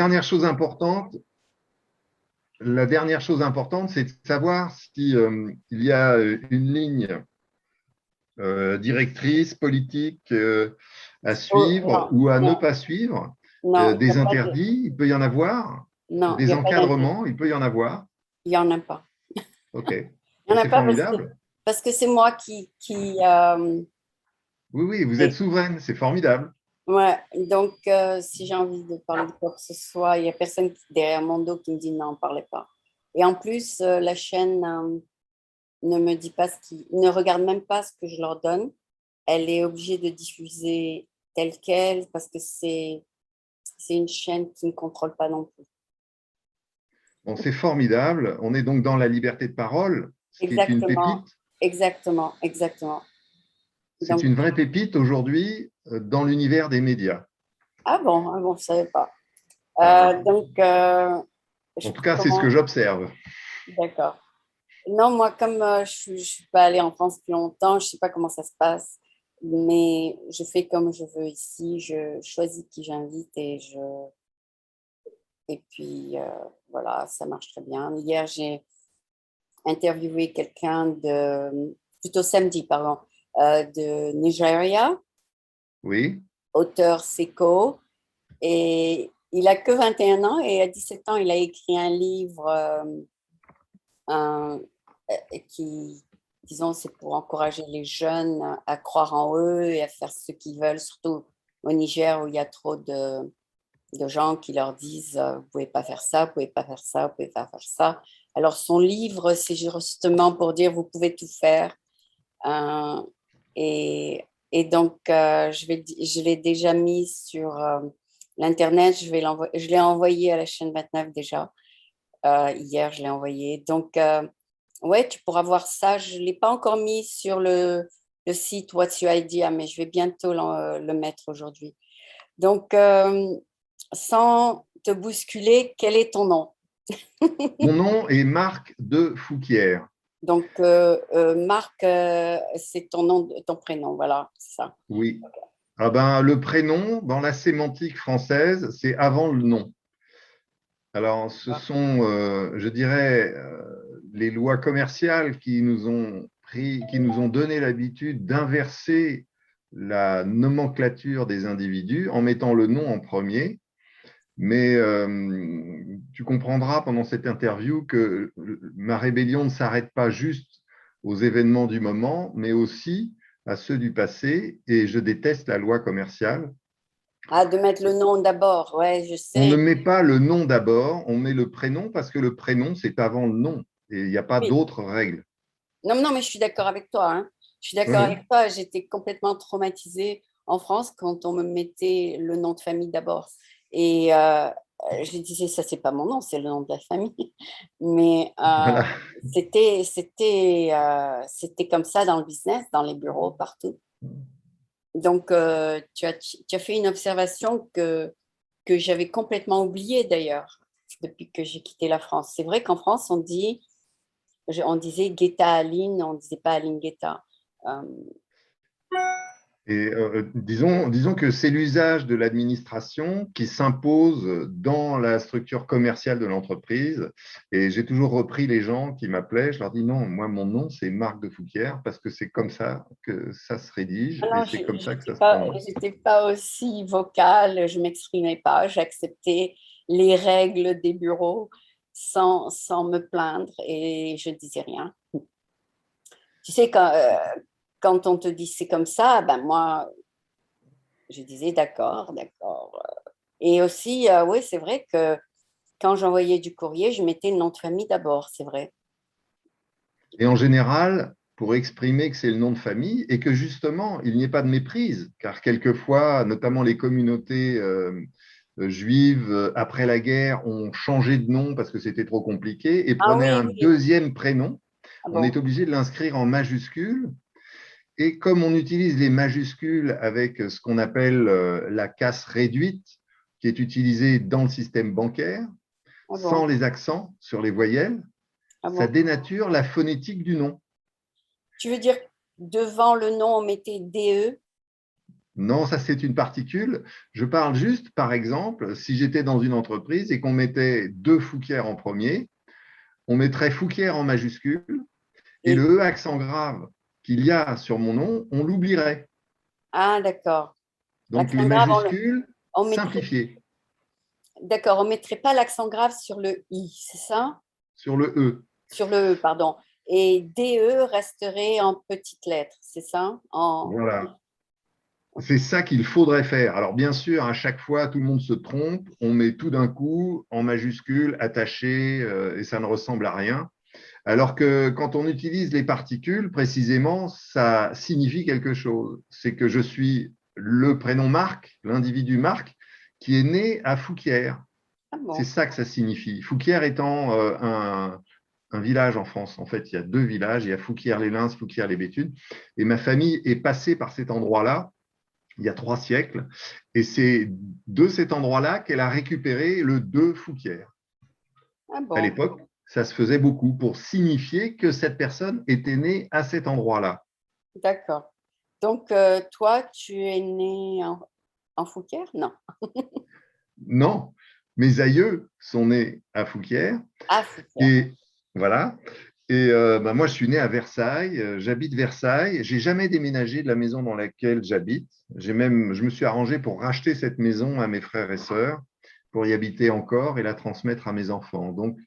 dernière chose importante, la dernière chose importante, c'est de savoir si il y a une ligne directrice politique à Oh, suivre non, ou à ne non, pas suivre, non, il n'y a des pas de, interdits, il peut y en avoir, non, il n'y des a pas d'intérêt. encadrements, il peut y en avoir. Il n'y en a pas. OK. Il n'y en a C'est pas formidable. parce que c'est moi Oui, oui, vous êtes et- souveraine, c'est formidable. ouais, donc si j'ai envie de parler de quoi que ce soit, il n'y a personne derrière mon dos qui me dit non, parlez pas. Et en plus, la chaîne ne me dit pas ne regarde même pas ce que je leur donne. Elle est obligée de diffuser tel quel parce que c'est une chaîne qui ne contrôle pas non plus. Bon, c'est formidable. On est donc dans la liberté de parole, ce qui est une Exactement, pépite. exactement, exactement. C'est Donc, une vraie pépite aujourd'hui dans l'univers des médias. ah bon, je savais pas. Ah, Donc, je en tout cas, c'est ce que commence. j'observe. D'accord. Non, moi, comme je suis pas allée en France depuis longtemps, je sais pas comment ça se passe, mais je fais comme je veux ici. Je choisis qui j'invite et puis voilà, ça marche très bien. Hier, j'ai interviewé quelqu'un plutôt samedi, pardon, de Nigeria, Oui. auteur Seko, et il a que 21 ans et à 17 ans, il a écrit un livre un- qui, disons, c'est pour encourager les jeunes à croire en eux et à faire ce qu'ils veulent, surtout au Niger où il y a trop de gens qui leur disent vous pouvez pas faire ça, vous pouvez pas faire ça, vous pouvez pas faire ça. Alors son livre, c'est justement pour dire vous pouvez tout faire. Euh, et donc je l'ai déjà mis sur l'internet. Je l'ai envoyé à la chaîne 29 déjà. Hier, je l'ai envoyé. Donc ouais, tu pourras voir ça. Je ne l'ai pas encore mis sur le site What's Your Idea, mais je vais bientôt le mettre aujourd'hui. Donc, sans te bousculer, quel est ton nom? Mon nom est Marc de Fouquier. Donc, Marc, c'est ton nom, ton prénom, voilà, c'est ça. Oui. Ah ben, le prénom, dans la sémantique française, c'est avant le nom. Alors, ce sont, je dirais, les lois commerciales qui nous ont qui nous ont donné l'habitude d'inverser la nomenclature des individus en mettant le nom en premier. Mais tu comprendras pendant cette interview que ma rébellion ne s'arrête pas juste aux événements du moment, mais aussi à ceux du passé. Et je déteste la loi commerciale. Ah, de mettre le nom d'abord, ouais, je On ne sais. met pas le nom d'abord, on met le prénom parce que le prénom, c'est avant le nom. Et il n'y a pas Oui. d'autres règles. Non, non, mais je suis d'accord avec toi, hein. Je suis Oui, d'accord oui. avec toi. J'étais complètement traumatisée en France quand on me mettait le nom de famille d'abord. Et je disais, ça, c'est pas mon nom, c'est le nom de la famille. Mais Voilà. c'était comme ça dans le business, dans les bureaux, partout. Donc, tu as fait une observation que j'avais complètement oubliée d'ailleurs, depuis que j'ai quitté la France. C'est vrai qu'en France, on disait Guetta Aline, on ne disait pas Aline Guetta. Euh, Et disons que c'est l'usage de l'administration qui s'impose dans la structure commerciale de l'entreprise. Et j'ai toujours repris les gens qui m'appelaient. Je leur dis non, moi, mon nom, c'est Marc de Fouquier parce que c'est comme ça que ça se rédige et non, c'est comme ça que ça se prononce. j'étais pas aussi vocale, je m'exprimais pas, j'acceptais les règles des bureaux sans me plaindre et je disais rien. Tu sais, quand on te dit c'est comme ça, ben moi, je disais d'accord, d'accord. Et aussi, oui, c'est vrai que quand j'envoyais du courrier, je mettais le nom de famille d'abord, c'est vrai. Et en général, pour exprimer que c'est le nom de famille et que justement, il n'y ait pas de méprise, car quelquefois, notamment les communautés juives, après la guerre, ont changé de nom parce que c'était trop compliqué et Ah prenaient oui, un oui. deuxième prénom. Ah On est bon. obligé de l'inscrire en majuscule. Et comme on utilise les majuscules avec ce qu'on appelle la casse réduite, qui est utilisée dans le système bancaire, Ah sans bon. les accents sur les voyelles, Ah ça bon. dénature la phonétique du nom. Tu veux dire devant le nom, on mettait DE? Non, ça c'est une particule. Je parle juste, par exemple, si j'étais dans une entreprise et qu'on mettait deux Fouquières en premier, on mettrait Fouquière en majuscule et Et, le E accent grave qu'il y a sur mon nom, on l'oublierait. ah, d'accord. Donc les L'accent grave, majuscules on mettrait, simplifiées d'accord, on mettrait pas l'accent grave sur le I, c'est ça? sur le E. Sur le E, pardon. Et DE resterait en petites lettres, c'est ça? Voilà. C'est ça qu'il faudrait faire. Alors bien sûr, à chaque fois, tout le monde se trompe. On met tout d'un coup en majuscule, attaché, et ça ne ressemble à rien. Alors que quand on utilise les particules, précisément, ça signifie quelque chose. C'est que je suis le prénom Marc, l'individu Marc, qui est né à Fouquières. Ah C'est bon, ça que ça signifie. Fouquières étant un village en France. En fait, il y a deux villages. Il y a Fouquières-les-Lins, Fouquières-les-Bétudes. Et ma famille est passée par cet endroit-là il y a 3 siècles. Et c'est de cet endroit-là qu'elle a récupéré le de Fouquières. ah À bon, l'époque, ça se faisait beaucoup pour signifier que cette personne était née à cet endroit-là. d'accord. Donc, toi, tu es né en Fouquier? Non. Non, mes aïeux sont nés à Fouquières. À Fouquier. Et voilà. Et bah, moi, je suis né à Versailles. J'habite Versailles. J'ai jamais déménagé de la maison dans laquelle j'habite. Je me suis arrangé pour racheter cette maison à mes frères et sœurs, pour y habiter encore et la transmettre à mes enfants. Donc,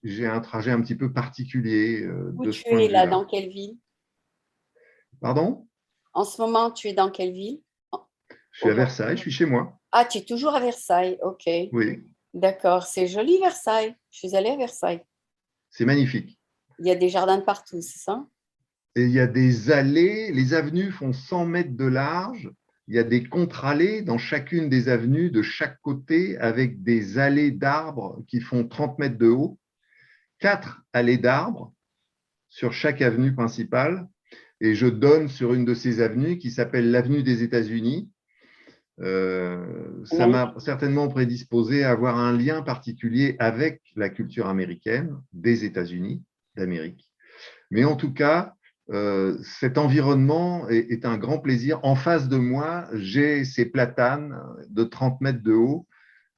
j'ai un trajet un petit peu particulier Où de ce tu point de es là? vue-là. Dans quelle ville? Pardon? En ce moment, tu es dans quelle ville? Je suis à Aujourd'hui. Versailles, je suis chez moi. Ah, tu es toujours à Versailles. Ok. Oui, D'accord. C'est joli, Versailles. Je suis allée à Versailles. c'est magnifique. Il y a des jardins de partout, c'est ça? Et il y a des allées, les avenues font 100 mètres de large. Il y a des contre-allées dans chacune des avenues de chaque côté avec des allées d'arbres qui font 30 mètres de haut. 4 allées d'arbres sur chaque avenue principale. Et je donne sur une de ces avenues qui s'appelle l'avenue des États-Unis. C'est Ça m'a magnifique. certainement prédisposé à avoir un lien particulier avec la culture américaine, des États-Unis, d'Amérique. Mais en tout cas, cet environnement est un grand plaisir. En face de moi, j'ai ces platanes de 30 mètres de haut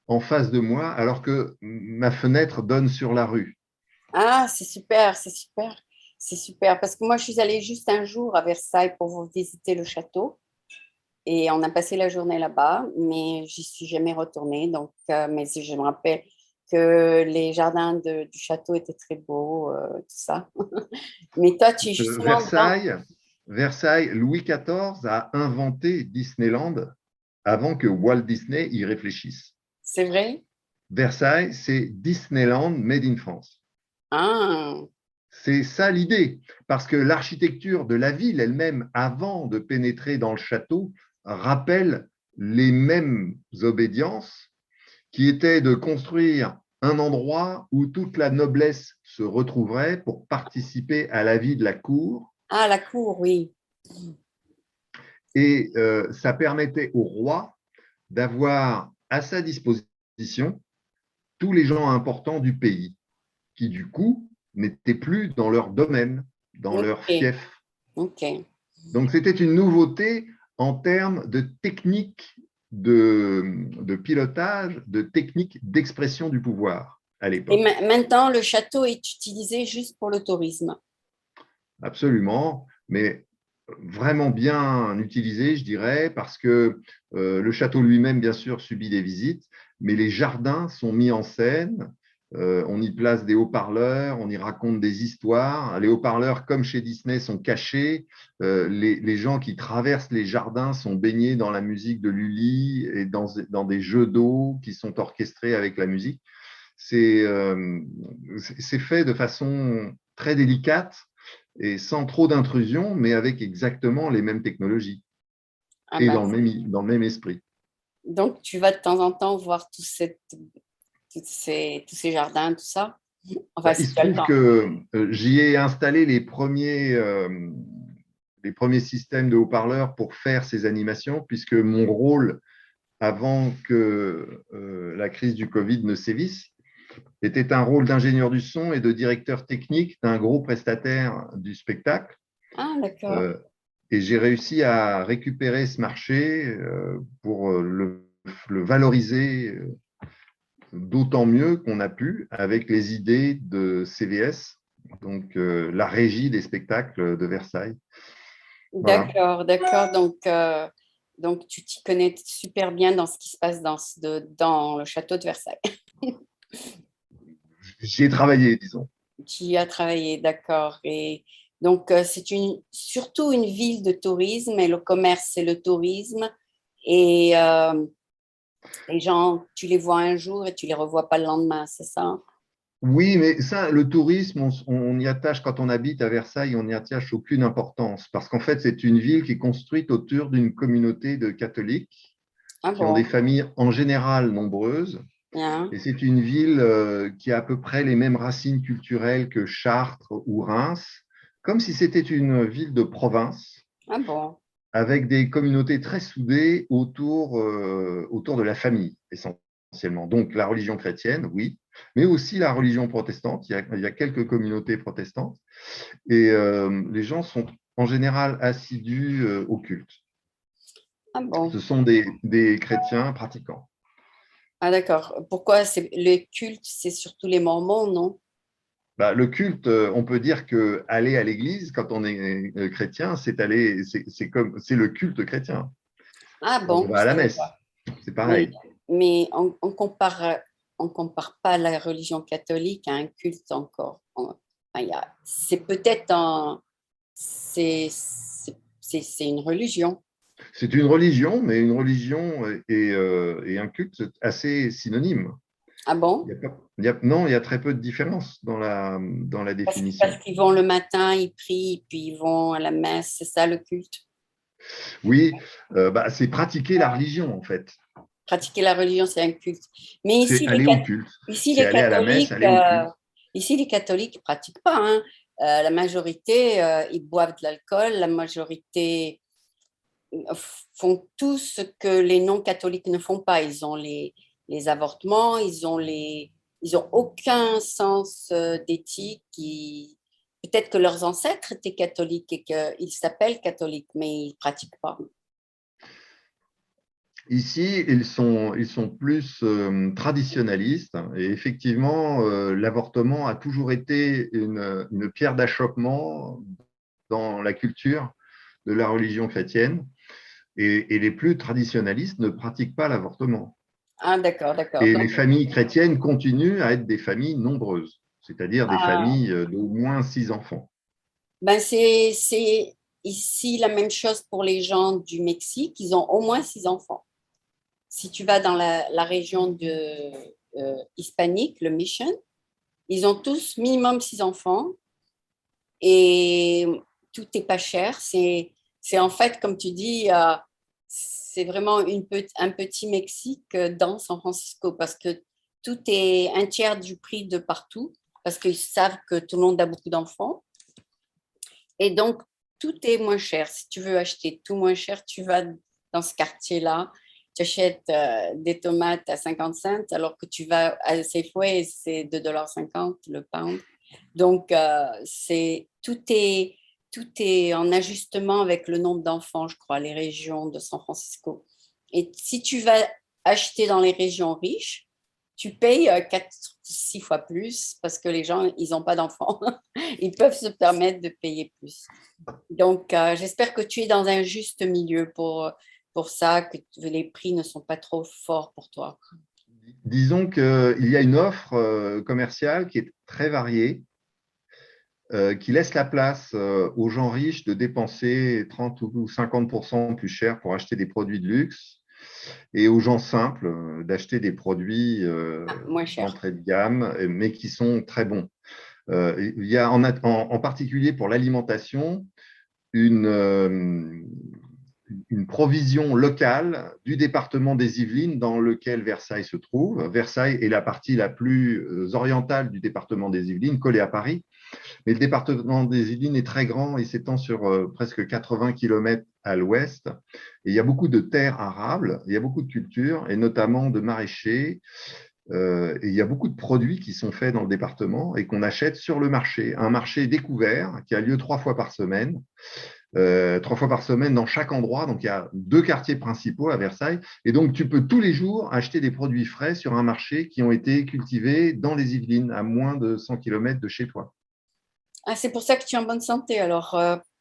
en face de moi, alors que ma fenêtre donne sur la rue. Ah, c'est super, c'est super. C'est super. Parce que moi, je suis allée juste un jour à Versailles pour visiter le château. Et on a passé la journée là-bas, mais j'y suis jamais retournée. Donc, mais si je me rappelle que les jardins du château étaient très beaux, tout ça. Mais toi, tu es justement dans. Versailles, Versailles, Louis XIV a inventé Disneyland avant que Walt Disney y réfléchisse. C'est vrai? Versailles, c'est Disneyland made in France. Ah, C'est ça l'idée, parce que l'architecture de la ville elle-même, avant de pénétrer dans le château, rappelle les mêmes obédiences qui étaient de construire un endroit où toute la noblesse se retrouverait pour participer à la vie de la cour. ah, la cour, oui. Et ça permettait au roi d'avoir à sa disposition tous les gens importants du pays, qui du coup n'étaient plus dans leur domaine, dans leur Ok, fief. ok. Donc c'était une nouveauté en termes de technique de pilotage, de technique d'expression du pouvoir à Et l'époque. maintenant, le château est utilisé juste pour le tourisme. Absolument, mais vraiment bien utilisé, je dirais, parce que le château lui-même, bien sûr, subit des visites, mais les jardins sont mis en scène. On y place des haut-parleurs, on y raconte des histoires. Les haut-parleurs, comme chez Disney, sont cachés. Les gens qui traversent les jardins sont baignés dans la musique de Lully et dans des jeux d'eau qui sont orchestrés avec la musique. C'est fait de façon très délicate et sans trop d'intrusion, mais avec exactement les mêmes technologies Ah et ben, dans le même esprit. donc, tu vas de temps en temps voir tous ces jardins, tout ça. Enfin, Bah, il si se tu as le trouve temps. que j'y ai installé les premiers systèmes de haut-parleurs pour faire ces animations, puisque mon rôle, avant que la crise du Covid ne sévisse, était un rôle d'ingénieur du son et de directeur technique d'un gros prestataire du spectacle. Ah, d'accord. Euh, Et j'ai réussi à récupérer ce marché pour le valoriser d'autant mieux qu'on a pu avec les idées de CVS, donc la régie des spectacles de Versailles. Voilà. D'accord, d'accord. Donc tu t'y connais super bien dans ce qui se passe dans le château de Versailles. J'y ai travaillé, disons. Tu y as travaillé, d'accord. Et donc, c'est surtout une ville de tourisme et le commerce, c'est le tourisme. Et les gens, tu les vois un jour et tu les revois pas le lendemain, c'est ça? Oui, mais ça, le tourisme, on y attache, quand on habite à Versailles, on n'y attache aucune importance, parce qu'en fait, c'est une ville qui est construite autour d'une communauté de catholiques Ah qui ont des bon, familles en général nombreuses. bien. Et c'est une ville qui a à peu près les mêmes racines culturelles que Chartres ou Reims, comme si c'était une ville de province, Ah bon. avec des communautés très soudées autour de la famille, essentiellement. Donc la religion chrétienne, oui, mais aussi la religion protestante. Il y a quelques communautés protestantes. Et les gens sont en général assidus au culte. Ah Ce bon. sont des chrétiens pratiquants. Ah d'accord. Pourquoi c'est le culte, c'est surtout les Mormons, non? Bah, le culte, on peut dire que aller à l'église quand on est chrétien, c'est le culte chrétien. Ah On bon, va je à la savais messe, pas. c'est Mais, pareil. mais on compare pas la religion catholique à un culte encore. C'est peut-être c'est une religion. C'est une religion, mais une religion et un culte assez synonymes. Ah bon? Non, il y a très peu de différence dans la Parce définition. qu'ils vont le matin, ils prient, puis ils vont à la messe, c'est ça le culte. Oui, bah, c'est pratiquer la religion en fait. Pratiquer la religion, c'est un culte. Mais C'est aller au culte. ici, C'est les aller à la messe, catholiques, aller au culte. ici, les catholiques ne pratiquent pas, hein. La majorité, ils boivent de l'alcool. La majorité font tout ce que les non-catholiques ne font pas. Ils ont les avortements, ils ont aucun sens d'éthique. Peut-être que leurs ancêtres étaient catholiques et qu'ils s'appellent catholiques, mais ils ne pratiquent pas. Ici, ils sont plus traditionnalistes et effectivement, l'avortement a toujours été une pierre d'achoppement dans la culture de la religion chrétienne et les plus traditionnalistes ne pratiquent pas l'avortement. Ah, d'accord, d'accord. Et les familles chrétiennes continuent à être des familles nombreuses, c'est-à-dire des Ah, familles d'au moins 6 enfants. ben c'est ici la même chose pour les gens du Mexique. Ils ont au moins 6 enfants. Si tu vas dans la région hispanique, le Mission, ils ont tous minimum 6 enfants et tout est pas cher. C'est en fait, comme tu dis, c'est vraiment un petit Mexique dans San Francisco parce que tout est un tiers du prix de partout parce qu'ils savent que tout le monde a beaucoup d'enfants. Et donc, tout est moins cher. Si tu veux acheter tout moins cher, tu vas dans ce quartier-là, tu achètes des tomates à 50 cents, alors que tu vas à Safeway, c'est 2,50 $ le pound. Donc, tout est en ajustement avec le nombre d'enfants, je crois, les régions de San Francisco. Et si tu vas acheter dans les régions riches, tu payes 4, 6 fois plus parce que les gens, ils n'ont pas d'enfants. Ils peuvent se permettre de payer plus. Donc, j'espère que tu es dans un juste milieu pour ça, que les prix ne sont pas trop forts pour toi. Disons qu'il y a une offre commerciale qui est très variée, qui laisse la place aux gens riches de dépenser 30 ou 50% plus cher pour acheter des produits de luxe et aux gens simples d'acheter des produits Ah, moins cher. d'entrée de gamme, mais qui sont très bons. Il y a en particulier pour l'alimentation une, une provision locale du département des Yvelines dans lequel Versailles se trouve. Versailles est la partie la plus orientale du département des Yvelines, collée à Paris. Mais le département des Yvelines est très grand, il s'étend sur presque 80 km à l'ouest. Et il y a beaucoup de terres arables, il y a beaucoup de cultures, et notamment de maraîchers. Et il y a beaucoup de produits qui sont faits dans le département et qu'on achète sur le marché. Un marché découvert qui a lieu 3 fois par semaine 3 fois par semaine dans chaque endroit. Donc, il y a 2 quartiers principaux à Versailles. Et donc, tu peux tous les jours acheter des produits frais sur un marché qui ont été cultivés dans les Yvelines, à moins de 100 km de chez toi. Ah, c'est pour ça que tu es en bonne santé, alors,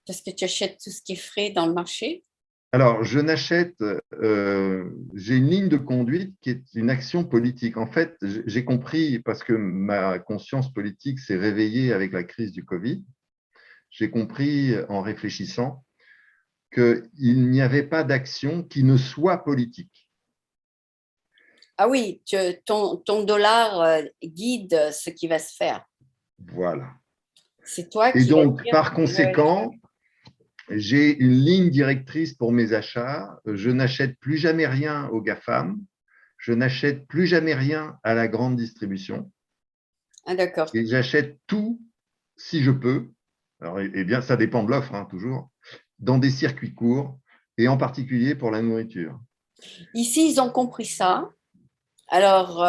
parce que tu achètes tout ce qui est frais dans le marché. Alors, je n'achète, j'ai une ligne de conduite qui est une action politique. En fait, j'ai compris, parce que ma conscience politique s'est réveillée avec la crise du Covid, j'ai compris en réfléchissant qu'il n'y avait pas d'action qui ne soit politique. Ah oui, ton dollar guide ce qui va se faire. Voilà. C'est toi Et qui vas donc, dire. par conséquent, j'ai une ligne directrice pour mes achats. Je n'achète plus jamais rien aux GAFAM. Je n'achète plus jamais rien à la grande distribution. Ah, d'accord. Et j'achète tout, si je peux. Alors, eh bien, ça dépend de l'offre, hein, toujours, dans des circuits courts et en particulier pour la nourriture. Ici, ils ont compris ça. Alors,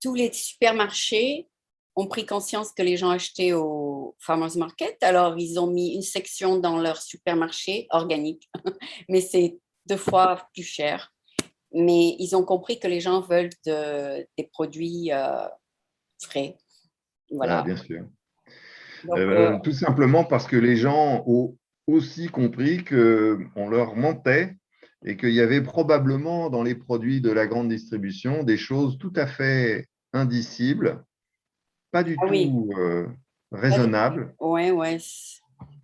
tous les supermarchés ont pris conscience que les gens achetaient au Farmers Market. Alors, ils ont mis une section dans leur supermarché organique, mais c'est 2 fois plus cher. Mais ils ont compris que les gens veulent des produits frais. Ah, Voilà. bien sûr. Donc, Tout simplement parce que les gens ont aussi compris qu'on leur mentait et qu'il y avait probablement dans les produits de la grande distribution des choses tout à fait indicibles, pas du ah oui, tout pas du- raisonnables. ouais, ouais.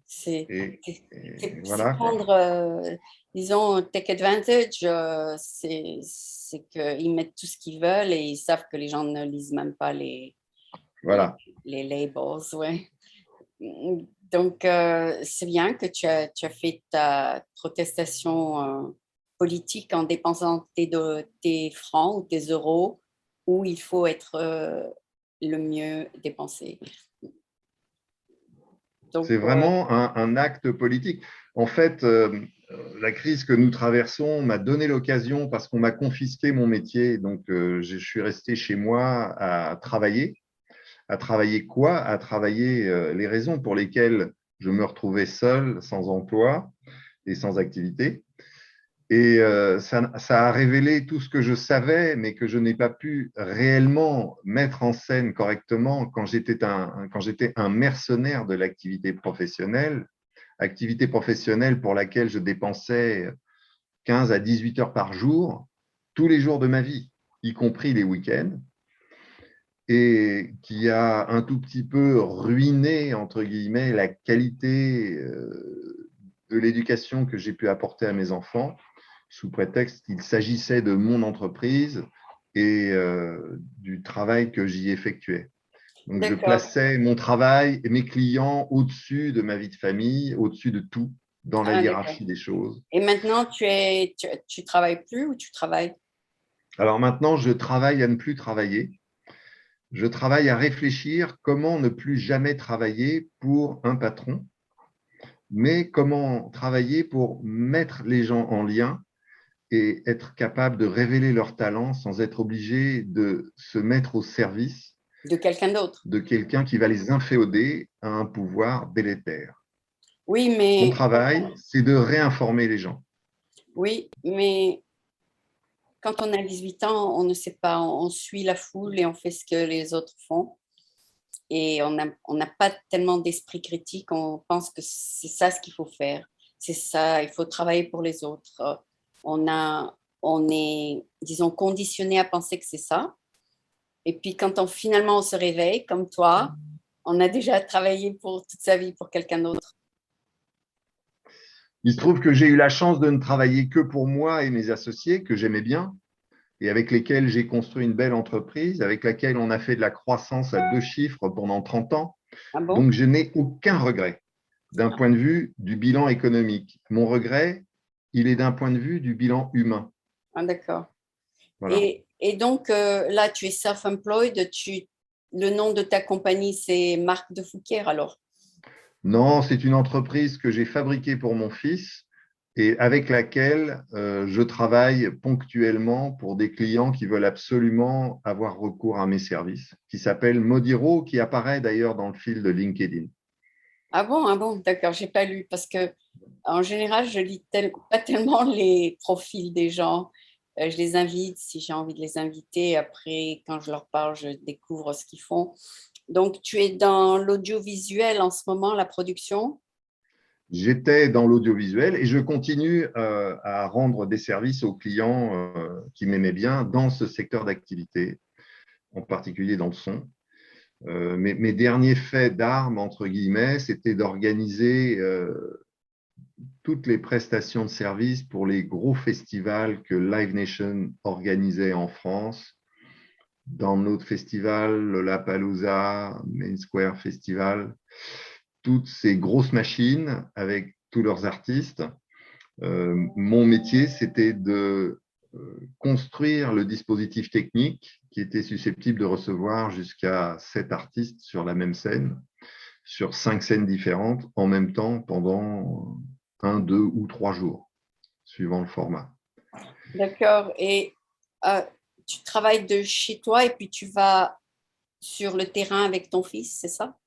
C'est Et, c'est- et c'est voilà, quoi. prendre, disons, take advantage, c'est qu'ils mettent tout ce qu'ils veulent et ils savent que les gens ne lisent même pas les, Voilà. les labels, ouais. Donc, c'est bien que tu as fait ta protestation politique en dépensant tes francs ou tes euros où il faut être le mieux dépensé. Donc, C'est vraiment un acte politique. En fait, la crise que nous traversons m'a donné l'occasion, parce qu'on m'a confisqué mon métier, donc je suis resté chez moi à travailler. À travailler quoi? À travailler les raisons pour lesquelles je me retrouvais seul, sans emploi et sans activité. Et ça a révélé tout ce que je savais, mais que je n'ai pas pu réellement mettre en scène correctement quand j'étais un mercenaire de activité professionnelle pour laquelle je dépensais 15 à 18 heures par jour, tous les jours de ma vie, y compris les week-ends, et qui a un tout petit peu ruiné, entre guillemets, la qualité de l'éducation que j'ai pu apporter à mes enfants, sous prétexte qu'il s'agissait de mon entreprise et du travail que j'y effectuais. Donc, je d'accord. plaçais mon travail et mes clients au-dessus de ma vie de famille, au-dessus de tout, dans la Ah, d'accord. hiérarchie des choses. Et maintenant, tu travailles plus ou tu travailles? Alors maintenant, je travaille à ne plus travailler. Je travaille à réfléchir comment ne plus jamais travailler pour un patron, mais comment travailler pour mettre les gens en lien et être capable de révéler leurs talents sans être obligé de se mettre au service De quelqu'un d'autre. de quelqu'un qui va les inféoder à un pouvoir délétère. Oui, Mon mais travail, c'est de réinformer les gens. oui, mais quand on a 18 ans, on ne sait pas, on suit la foule et on fait ce que les autres font. Et on n'a pas tellement d'esprit critique, on pense que c'est ça ce qu'il faut faire. C'est ça, il faut travailler pour les autres. On est, disons, conditionné à penser que c'est ça. Et puis quand finalement on se réveille, comme toi, on a déjà travaillé pour toute sa vie pour quelqu'un d'autre. Il se trouve que j'ai eu la chance de ne travailler que pour moi et mes associés, que j'aimais bien, et avec lesquels j'ai construit une belle entreprise, avec laquelle on a fait de la croissance à 2 chiffres pendant 30 ans. Ah bon? Donc, je n'ai aucun regret d'un point de vue du bilan économique. Mon regret, il est d'un point de vue du bilan humain. Ah, d'accord. Voilà. Et donc, là, tu es self-employed, le nom de ta compagnie, c'est Marc de Fouquier, alors. Non, c'est une entreprise que j'ai fabriquée pour mon fils et avec laquelle je travaille ponctuellement pour des clients qui veulent absolument avoir recours à mes services, qui s'appelle Modiro, qui apparaît d'ailleurs dans le fil de LinkedIn. Ah bon, d'accord, j'ai pas lu parce que en général, je lis pas tellement les profils des gens. Je les invite si j'ai envie de les inviter. Après, quand je leur parle, je découvre ce qu'ils font. Donc, tu es dans l'audiovisuel en ce moment, la production? J'étais dans l'audiovisuel et je continue à rendre des services aux clients qui m'aimaient bien dans ce secteur d'activité, en particulier dans le son. Mes derniers faits d'armes, entre guillemets, c'était d'organiser toutes les prestations de services pour les gros festivals que Live Nation organisait en France. Dans notre festival, le Lollapalooza, Main Square Festival, toutes ces grosses machines avec tous leurs artistes. Mon métier, c'était de construire le dispositif technique qui était susceptible de recevoir jusqu'à 7 artistes sur la même scène, sur 5 scènes différentes en même temps pendant 1, 2 ou 3 jours, suivant le format. D'accord. Et euh, tu travailles de chez toi et puis tu vas sur le terrain avec ton fils, c'est ça?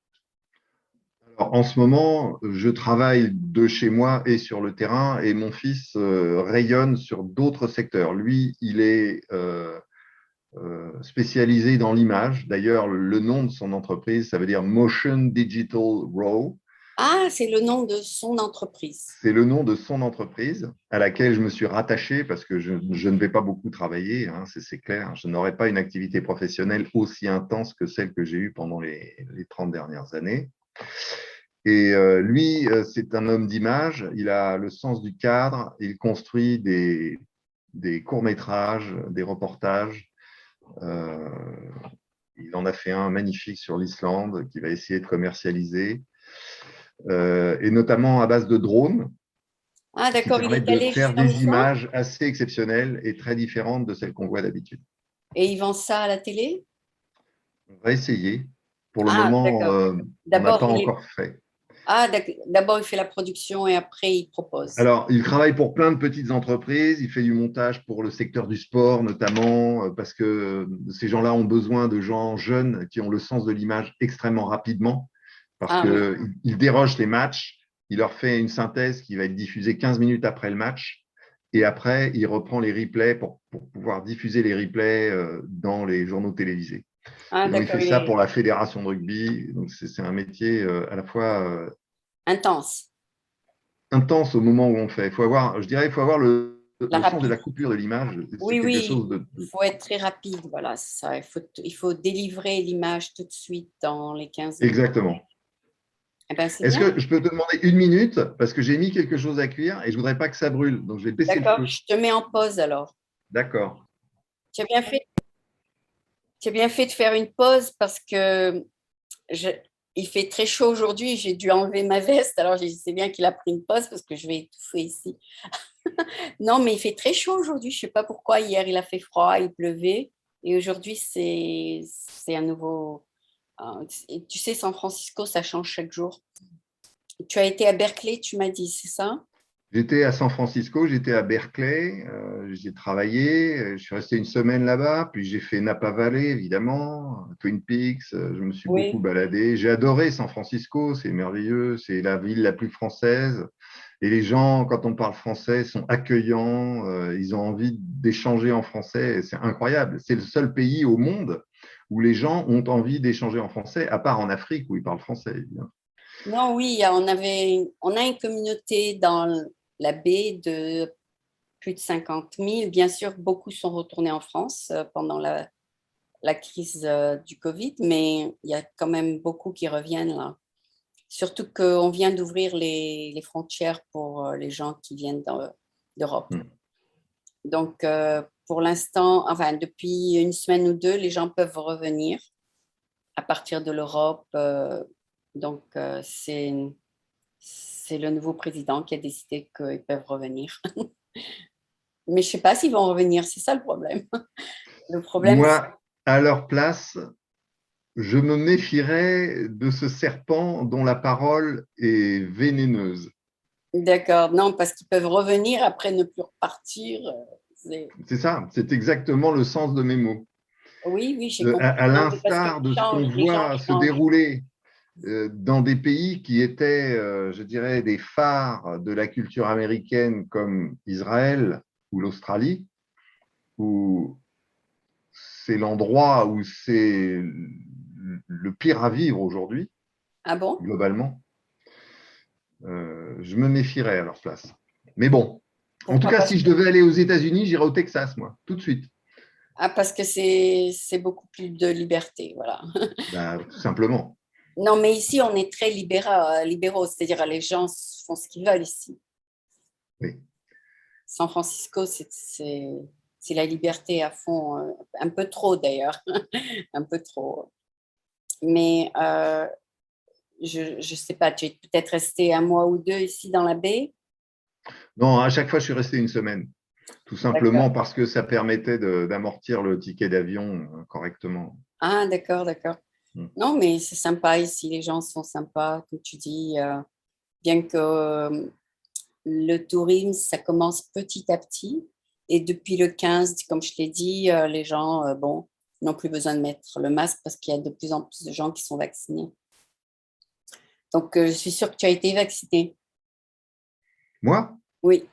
Alors, en ce moment, je travaille de chez moi et sur le terrain et mon fils rayonne sur d'autres secteurs. Lui, il est spécialisé dans l'image. D'ailleurs, le nom de son entreprise, ça veut dire Motion Digital Raw. Ah, c'est le nom de son entreprise. C'est le nom de son entreprise à laquelle je me suis rattaché parce que je ne vais pas beaucoup travailler, hein, c'est clair. Je n'aurai pas une activité professionnelle aussi intense que celle que j'ai eue pendant les 30 dernières années. Et lui, c'est un homme d'image, il a le sens du cadre, il construit des courts-métrages, des reportages. Euh, il en a fait un magnifique sur l'Islande qu'il va essayer de commercialiser, et notamment à base de drones Ah, qui d'accord, il permettent est de allé faire jusqu'en des Islande images assez exceptionnelles et très différentes de celles qu'on voit d'habitude. et il vend ça à la télé? On va essayer. Pour le Ah, moment, d'accord. on n'a D'abord, pas encore fait. d'abord, il fait la production et après, il propose. Alors, il travaille pour plein de petites entreprises. Il fait du montage pour le secteur du sport, notamment, parce que ces gens-là ont besoin de gens jeunes qui ont le sens de l'image extrêmement rapidement, parce Ah oui. qu'il déroge les matchs. Il leur fait une synthèse qui va être diffusée 15 minutes après le match. Et après, il reprend les replays pour pouvoir diffuser les replays dans les journaux télévisés. Ah, Et donc, il fait d'accord, il ça est pour la fédération de rugby. Donc, c'est un métier à la fois intense. intense au moment où on fait. Je dirais, il faut avoir La le sens de la rapide. coupure de l'image. C'est Oui, quelque oui, chose il faut être très rapide. Voilà, c'est ça. Il faut délivrer l'image tout de suite dans les 15 minutes. Exactement. Eh bien, c'est Est-ce bien. que je peux te demander une minute parce que j'ai mis quelque chose à cuire et je voudrais pas que ça brûle. Donc, je vais baisser le D'accord, feu. je te mets en pause alors. D'accord. Tu as bien fait, tu as bien fait de faire une pause parce que je- il fait très chaud aujourd'hui. J'ai dû enlever ma veste. Alors, c'est bien qu'il a pris une pause parce que je vais étouffer ici. Non, mais il fait très chaud aujourd'hui. Je ne sais pas pourquoi. Hier, il a fait froid, il pleuvait. Et aujourd'hui, c'est un nouveau. Tu sais, San Francisco, ça change chaque jour. Tu as été à Berkeley, tu m'as dit, c'est ça? J'étais à San Francisco, j'étais à Berkeley, j'ai travaillé, je suis resté une semaine là-bas, puis j'ai fait Napa Valley, évidemment, Twin Peaks, je me suis beaucoup Oui. baladé. J'ai adoré San Francisco, c'est merveilleux, c'est la ville la plus française. Et les gens, quand on parle français, sont accueillants, ils ont envie d'échanger en français, c'est incroyable. C'est le seul pays au monde où les gens ont envie d'échanger en français, à part en Afrique où ils parlent français, évidemment. Non, oui, on a une communauté dans la baie de plus de 50 000. Bien sûr, beaucoup sont retournés en France pendant la crise du Covid, mais il y a quand même beaucoup qui reviennent là. Surtout qu'on vient d'ouvrir les frontières pour les gens qui viennent d'Europe. Hmm. Donc, pour l'instant, enfin, depuis une semaine ou deux, les gens peuvent revenir à partir de l'Europe. Donc, c'est le nouveau président qui a décidé qu'ils peuvent revenir. Mais je ne sais pas s'ils vont revenir, c'est ça le problème. Le problème, Moi, à leur place, je me méfierais de ce serpent dont la parole est vénéneuse. d'accord, non, parce qu'ils peuvent revenir après ne plus repartir. C'est ça, c'est exactement le sens de mes mots. Oui, oui, j'ai compris. À Non, mais parce l'instar qu'ils de ce qu'on changent, les gens voit se changent. dérouler dans des pays qui étaient, je dirais, des phares de la culture américaine comme Israël ou l'Australie, où c'est l'endroit où c'est le pire à vivre aujourd'hui, Ah bon? globalement, je me méfierais à leur place. Mais bon, en tout Pourquoi? cas, si je devais aller aux États-Unis, j'irais au Texas, moi, tout de suite. Ah, parce que c'est beaucoup plus de liberté, voilà. Bah, tout simplement. Non, mais ici, on est très libéraux, c'est-à-dire les gens font ce qu'ils veulent ici. Oui. San Francisco, c'est la liberté à fond, un peu trop d'ailleurs, un peu trop. Mais je ne sais pas, tu es peut-être resté un mois ou deux ici dans la baie. Non, à chaque fois, je suis resté une semaine, tout simplement D'accord. parce que ça permettait d'amortir le ticket d'avion correctement. Ah, d'accord, d'accord. Mm. Non, mais c'est sympa ici, les gens sont sympas, comme tu dis, bien que le tourisme, ça commence petit à petit. Et depuis le 15, comme je l'ai dit, les gens, bon, n'ont plus besoin de mettre le masque parce qu'il y a de plus en plus de gens qui sont vaccinés. Donc, je suis sûre que tu as été vacciné. Moi, Oui.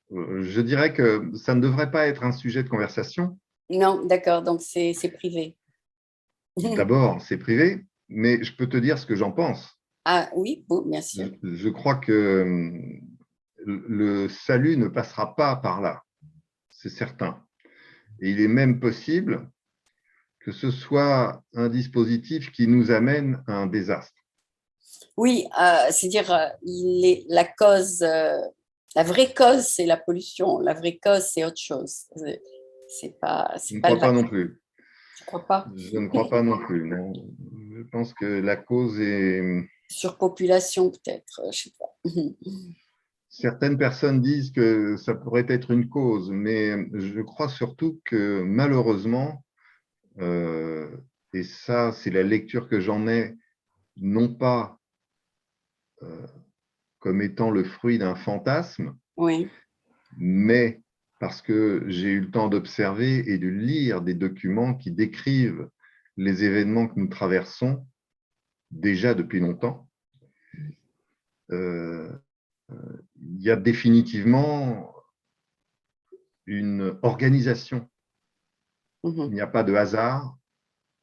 je dirais que ça ne devrait pas être un sujet de conversation. Non, d'accord, donc c'est privé. D'abord, c'est privé, mais je peux te dire ce que j'en pense. Ah oui, bon, bien sûr. Je crois que le salut ne passera pas par là, c'est certain. Et il est même possible que ce soit un dispositif qui nous amène à un désastre. Oui, c'est-à-dire la cause, la vraie cause, c'est la pollution. La vraie cause, c'est autre chose. Je C'est ne pas le crois pas vaccin. non plus. Tu crois pas? Je ne crois pas non plus. Non. Je pense que la cause est. Surpopulation, peut-être, je sais pas. Certaines personnes disent que ça pourrait être une cause, mais je crois surtout que malheureusement, euh, et ça, c'est la lecture que j'en ai, non pas euh, comme étant le fruit d'un fantasme, Oui. mais parce que j'ai eu le temps d'observer et de lire des documents qui décrivent les événements que nous traversons déjà depuis longtemps. Euh, il y a définitivement une organisation. Il Mhm. n'y a pas de hasard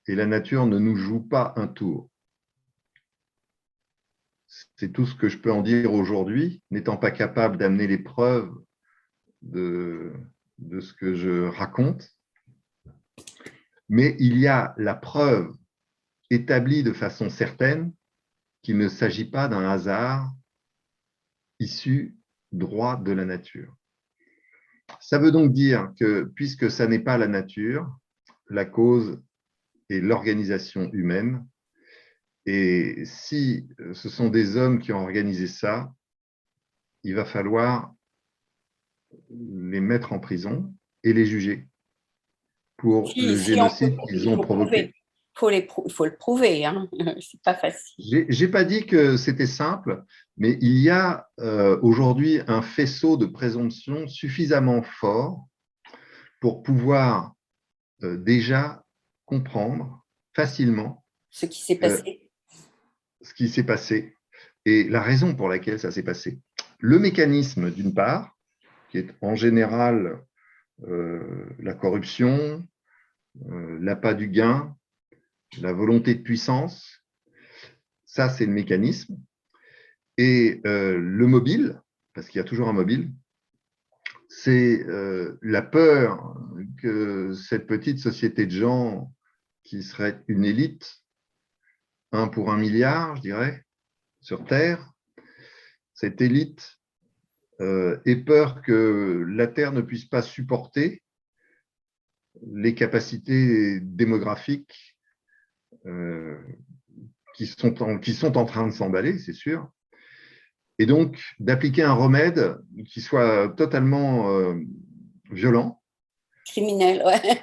et la nature ne nous joue pas un tour. C'est tout ce que je peux en dire aujourd'hui, n'étant pas capable d'amener les preuves de, de ce que je raconte. Mais il y a la preuve établie de façon certaine qu'il ne s'agit pas d'un hasard issu droit de la nature. Ça veut donc dire que puisque ça n'est pas la nature, la cause est l'organisation humaine. Et si ce sont des hommes qui ont organisé ça, il va falloir les mettre en prison et les juger pour le Si on peut, génocide qu'ils il ont faut prouver. provoqué. Il faut le prouver, hein. C'est pas facile. J'ai pas dit que c'était simple, mais il y a aujourd'hui un faisceau de présomption suffisamment fort pour pouvoir déjà comprendre facilement Ce qui s'est euh, passé. ce qui s'est passé et la raison pour laquelle ça s'est passé. Le mécanisme, d'une part, qui est en général la corruption, l'appât du gain, la volonté de puissance, ça c'est le mécanisme. Et le mobile, parce qu'il y a toujours un mobile, c'est la peur que cette petite société de gens qui serait une élite, 1 pour 1 milliard, je dirais, sur Terre, cette élite ait peur que la Terre ne puisse pas supporter les capacités démographiques euh, qui sont en train de s'emballer, c'est sûr, et donc d'appliquer un remède qui soit totalement violent Criminel, ouais.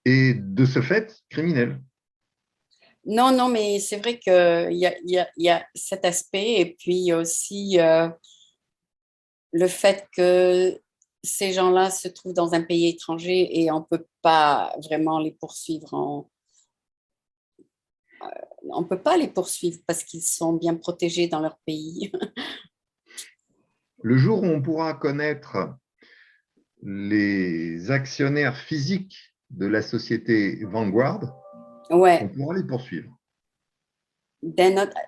et de ce fait criminel. Non, non, mais c'est vrai qu'il il y a cet aspect et puis aussi le fait que ces gens-là se trouvent dans un pays étranger et on ne peut pas vraiment les poursuivre on ne peut pas les poursuivre parce qu'ils sont bien protégés dans leur pays. Le jour où on pourra connaître les actionnaires physiques de la société Vanguard, on Ouais, pourra les poursuivre.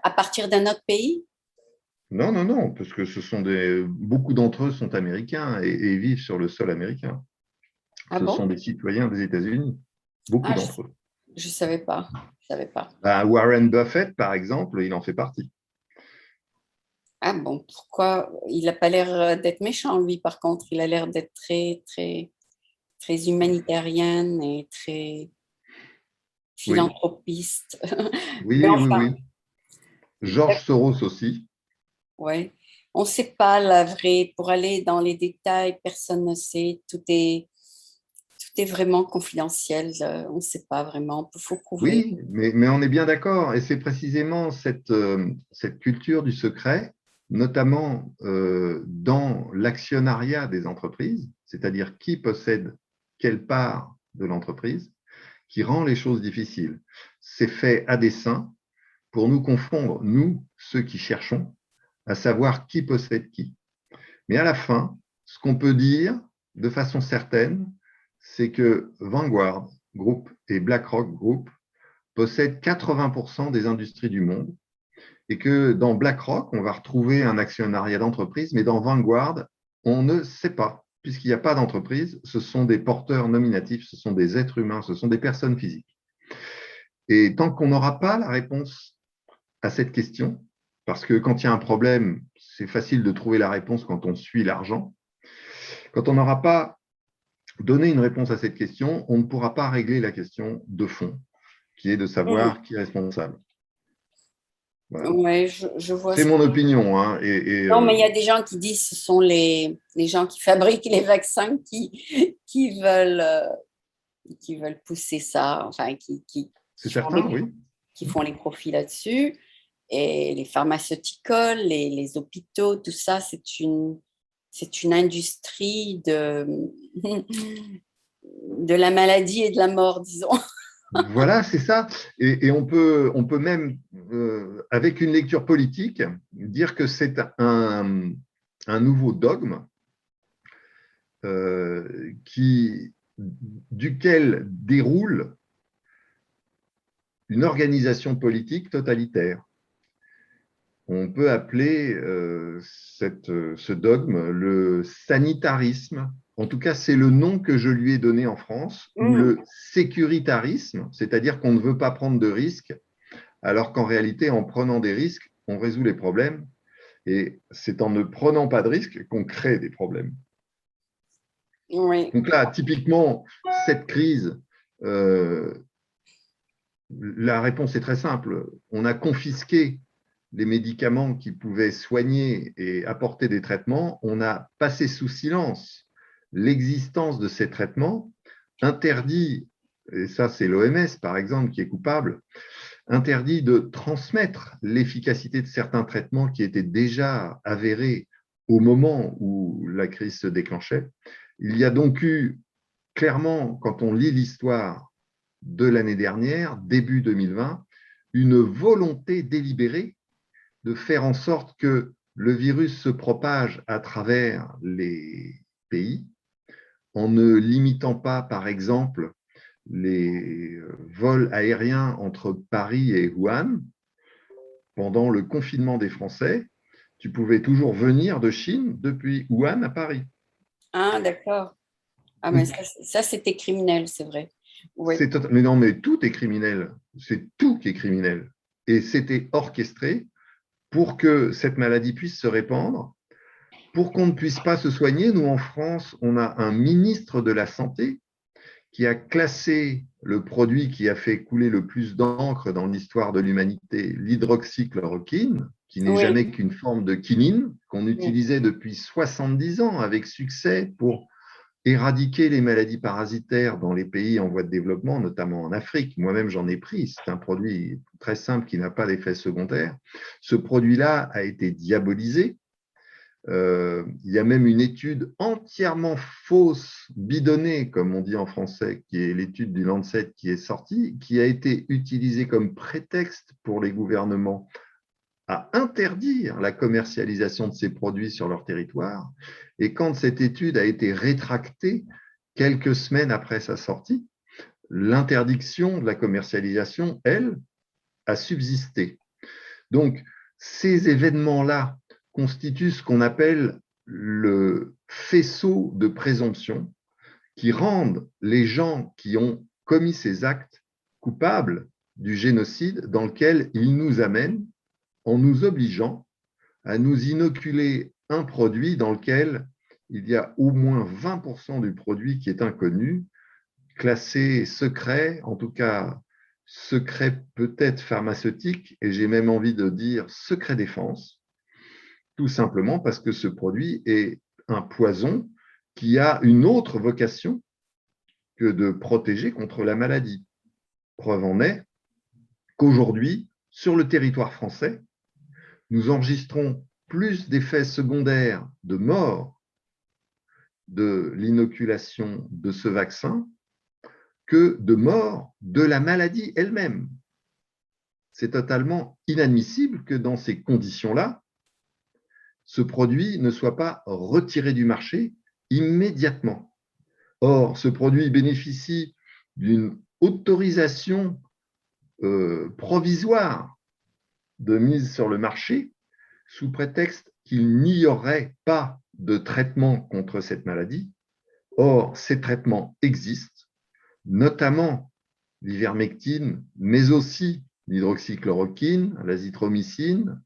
à partir d'un autre pays? Non, non, non, parce que beaucoup d'entre eux sont américains et vivent sur le sol américain. Ah Ce sont bon? des citoyens des États-Unis, beaucoup Ah, d'entre eux. je ne savais pas. Je savais pas. Warren Buffett, par exemple, il en fait partie. Ah bon, pourquoi? Il n'a pas l'air d'être méchant, lui, par contre. Il a l'air d'être très, très, très humanitaire et très Oui, philanthropiste. Mais oui, oui, enfin, oui. George Soros aussi. ouais. On ne sait pas la vraie. Pour aller dans les détails, personne ne sait. Tout est vraiment confidentiel. On ne sait pas vraiment. Il faut prouver. Oui, mais on est bien d'accord. Et c'est précisément cette culture du secret, notamment dans l'actionnariat des entreprises, c'est-à-dire qui possède quelle part de l'entreprise, qui rend les choses difficiles. C'est fait à dessein pour nous confondre, nous, ceux qui cherchons, à savoir qui possède qui. Mais à la fin, ce qu'on peut dire de façon certaine, c'est que Vanguard Group et BlackRock Group possèdent 80% des industries du monde et que dans BlackRock, on va retrouver un actionnariat d'entreprise, mais dans Vanguard, on ne sait pas, puisqu'il n'y a pas d'entreprise, ce sont des porteurs nominatifs, ce sont des êtres humains, ce sont des personnes physiques. Et tant qu'on n'aura pas la réponse à cette question, parce que quand il y a un problème, c'est facile de trouver la réponse quand on suit l'argent, quand on n'aura pas donné une réponse à cette question, on ne pourra pas régler la question de fond, qui est de Mm. savoir qui est responsable. Voilà. Ouais, je vois C'est ça. mon opinion. Hein, Non, mais il y a des gens qui disent que ce sont les gens qui fabriquent les vaccins qui veulent, qui veulent pousser ça, enfin, c'est certain, oui. qui font les profits là-dessus. Et les pharmaceuticals, les hôpitaux, tout ça, c'est une industrie de la maladie et de la mort, disons. Voilà, c'est ça. Et on peut même, avec une lecture politique, dire que c'est un nouveau dogme duquel déroule une organisation politique totalitaire. On peut appeler ce dogme le sanitarisme. En tout cas, c'est le nom que je lui ai donné en France, ou Mm. le sécuritarisme, c'est-à-dire qu'on ne veut pas prendre de risques, alors qu'en réalité, en prenant des risques, on résout les problèmes. Et c'est en ne prenant pas de risques qu'on crée des problèmes. Oui. Donc là, typiquement, cette crise, euh, la réponse est très simple. On a confisqué les médicaments qui pouvaient soigner et apporter des traitements. On a passé sous silence l'existence de ces traitements, interdit, et ça c'est l'OMS par exemple qui est coupable, interdit de transmettre l'efficacité de certains traitements qui étaient déjà avérés au moment où la crise se déclenchait. Il y a donc eu, clairement, quand on lit l'histoire de l'année dernière, début 2020, une volonté délibérée de faire en sorte que le virus se propage à travers les pays en ne limitant pas, par exemple, les vols aériens entre Paris et Wuhan. Pendant le confinement des Français, tu pouvais toujours venir de Chine depuis Wuhan à Paris. Ah, d'accord. Ah, mais ça c'était criminel, c'est vrai. Oui. Mais non, mais tout est criminel. C'est tout qui est criminel. Et c'était orchestré pour que cette maladie puisse se répandre, pour qu'on ne puisse pas se soigner. Nous, en France, on a un ministre de la Santé qui a classé le produit qui a fait couler le plus d'encre dans l'histoire de l'humanité, l'hydroxychloroquine, qui n'est Oui. jamais qu'une forme de quinine, qu'on Oui. utilisait depuis 70 ans avec succès pour éradiquer les maladies parasitaires dans les pays en voie de développement, notamment en Afrique. Moi-même, j'en ai pris. C'est un produit très simple qui n'a pas d'effet secondaire. Ce produit-là a été diabolisé Il y a même une étude entièrement fausse, bidonnée, comme on dit en français, qui est l'étude du Lancet qui est sortie, qui a été utilisée comme prétexte pour les gouvernements à interdire la commercialisation de ces produits sur leur territoire. Et quand cette étude a été rétractée quelques semaines après sa sortie, l'interdiction de la commercialisation, elle, a subsisté. Donc, ces événements-là constituent ce qu'on appelle le faisceau de présomption qui rendent les gens qui ont commis ces actes coupables du génocide dans lequel ils nous amènent en nous obligeant à nous inoculer un produit dans lequel il y a au moins 20% du produit qui est inconnu, classé secret, en tout cas secret peut-être pharmaceutique, et j'ai même envie de dire secret défense, tout simplement parce que ce produit est un poison qui a une autre vocation que de protéger contre la maladie. Preuve en est qu'aujourd'hui, sur le territoire français, nous enregistrons plus d'effets secondaires de mort de l'inoculation de ce vaccin que de mort de la maladie elle-même. C'est totalement inadmissible que dans ces conditions-là, ce produit ne soit pas retiré du marché immédiatement. Or, ce produit bénéficie d'une autorisation provisoire de mise sur le marché sous prétexte qu'il n'y aurait pas de traitement contre cette maladie. Or, ces traitements existent, notamment l'ivermectine, mais aussi l'hydroxychloroquine, l'azithromycine.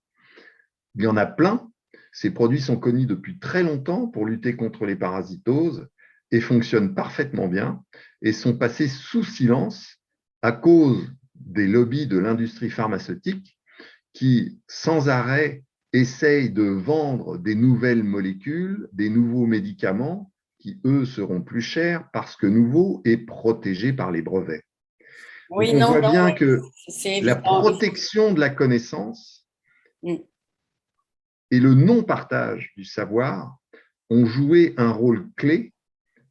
Il y en a plein. Ces produits sont connus depuis très longtemps pour lutter contre les parasitoses et fonctionnent parfaitement bien et sont passés sous silence à cause des lobbies de l'industrie pharmaceutique qui, sans arrêt, essayent de vendre des nouvelles molécules, des nouveaux médicaments qui, eux, seront plus chers parce que nouveau et protégé par les brevets. Oui, donc, on voit bien oui, que c'est la évident. protection de la connaissance et le non-partage du savoir ont joué un rôle clé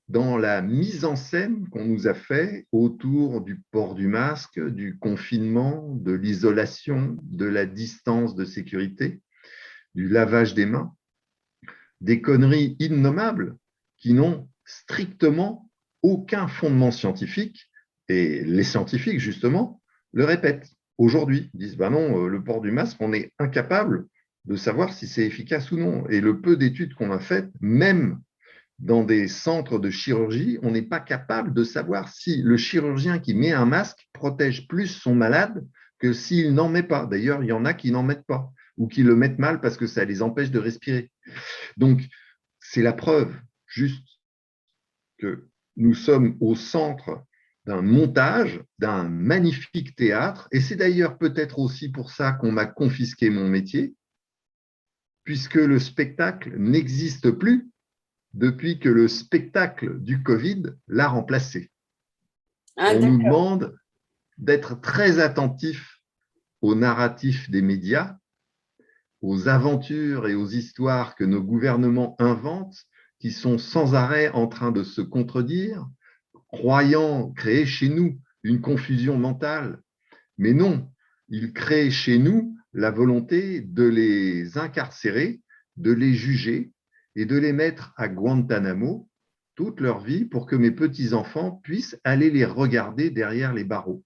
dans la mise en scène qu'on nous a fait autour du port du masque, du confinement, de l'isolation, de la distance de sécurité, du lavage des mains, des conneries innommables qui n'ont strictement aucun fondement scientifique. Et les scientifiques, justement, le répètent aujourd'hui. Ils disent, ben non, le port du masque, on est incapable de savoir si c'est efficace ou non. Et le peu d'études qu'on a faites, même dans des centres de chirurgie, on n'est pas capable de savoir si le chirurgien qui met un masque protège plus son malade que s'il n'en met pas. D'ailleurs, il y en a qui n'en mettent pas ou qui le mettent mal parce que ça les empêche de respirer. Donc, c'est la preuve juste que nous sommes au centre d'un montage, d'un magnifique théâtre, et c'est d'ailleurs peut-être aussi pour ça qu'on m'a confisqué mon métier, puisque le spectacle n'existe plus depuis que le spectacle du Covid l'a remplacé. On nous demande d'être très attentifs aux narratifs des médias, aux aventures et aux histoires que nos gouvernements inventent, qui sont sans arrêt en train de se contredire, croyant créer chez nous une confusion mentale. Mais non, ils créent chez nous la volonté de les incarcérer, de les juger et de les mettre à Guantanamo toute leur vie pour que mes petits-enfants puissent aller les regarder derrière les barreaux.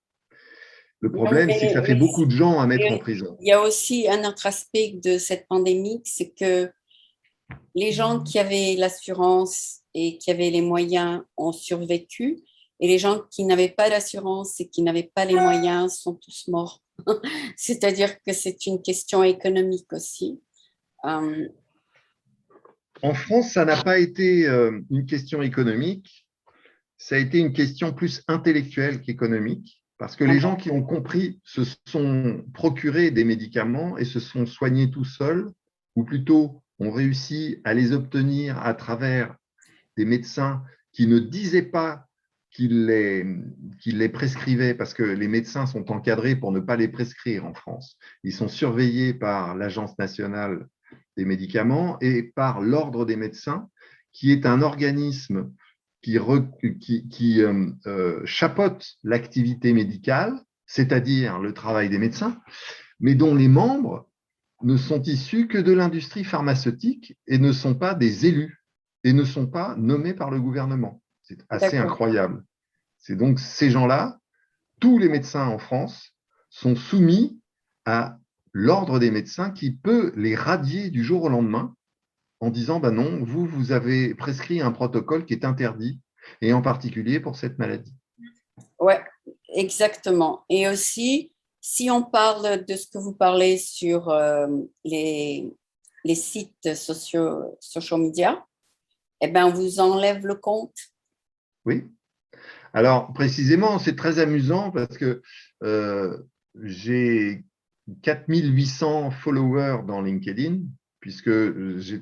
Le problème, c'est que ça fait beaucoup de gens à mettre en prison. Il y a aussi un autre aspect de cette pandémie, c'est que les gens qui avaient l'assurance et qui avaient les moyens ont survécu, et les gens qui n'avaient pas l'assurance et qui n'avaient pas les moyens sont tous morts. C'est-à-dire que c'est une question économique aussi. En France, ça n'a pas été une question économique, ça a été une question plus intellectuelle qu'économique, parce que les gens qui ont compris se sont procurés des médicaments et se sont soignés tout seuls, ou plutôt ont réussi à les obtenir à travers des médecins qui ne disaient pas qu'ils les prescrivaient, parce que les médecins sont encadrés pour ne pas les prescrire en France. Ils sont surveillés par l'Agence nationale des médicaments et par l'Ordre des médecins, qui est un organisme qui chapeaute l'activité médicale, c'est-à-dire le travail des médecins, mais dont les membres ne sont issus que de l'industrie pharmaceutique et ne sont pas des élus et ne sont pas nommés par le gouvernement. C'est assez incroyable. C'est donc ces gens-là, tous les médecins en France, sont soumis à l'ordre des médecins qui peut les radier du jour au lendemain en disant ben non, vous avez prescrit un protocole qui est interdit, et en particulier pour cette maladie. Oui, exactement. Et aussi, si on parle de ce que vous parlez sur les sites social media, eh ben, on vous enlève le compte. Oui. Alors, précisément, c'est très amusant parce que j'ai 4800 followers dans LinkedIn, puisque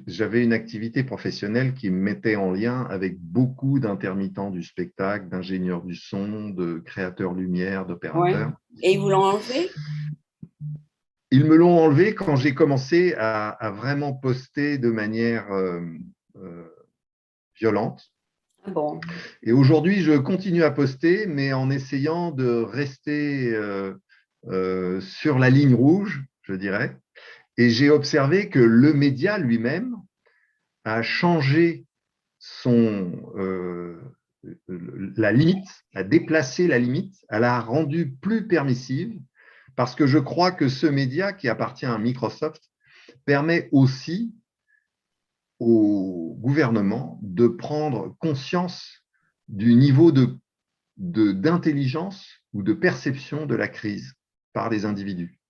j'avais une activité professionnelle qui me mettait en lien avec beaucoup d'intermittents du spectacle, d'ingénieurs du son, de créateurs lumière, d'opérateurs. Ouais. Et ils vous l'ont enlevé? Ils me l'ont enlevé quand j'ai commencé à vraiment poster de manière violente. Bon. Et aujourd'hui, je continue à poster, mais en essayant de rester sur la ligne rouge, je dirais. Et j'ai observé que le média lui-même a changé la limite, a déplacé la limite, elle a rendu plus permissive, parce que je crois que ce média qui appartient à Microsoft permet aussi au gouvernement de prendre conscience du niveau d'intelligence ou de perception de la crise par les individus.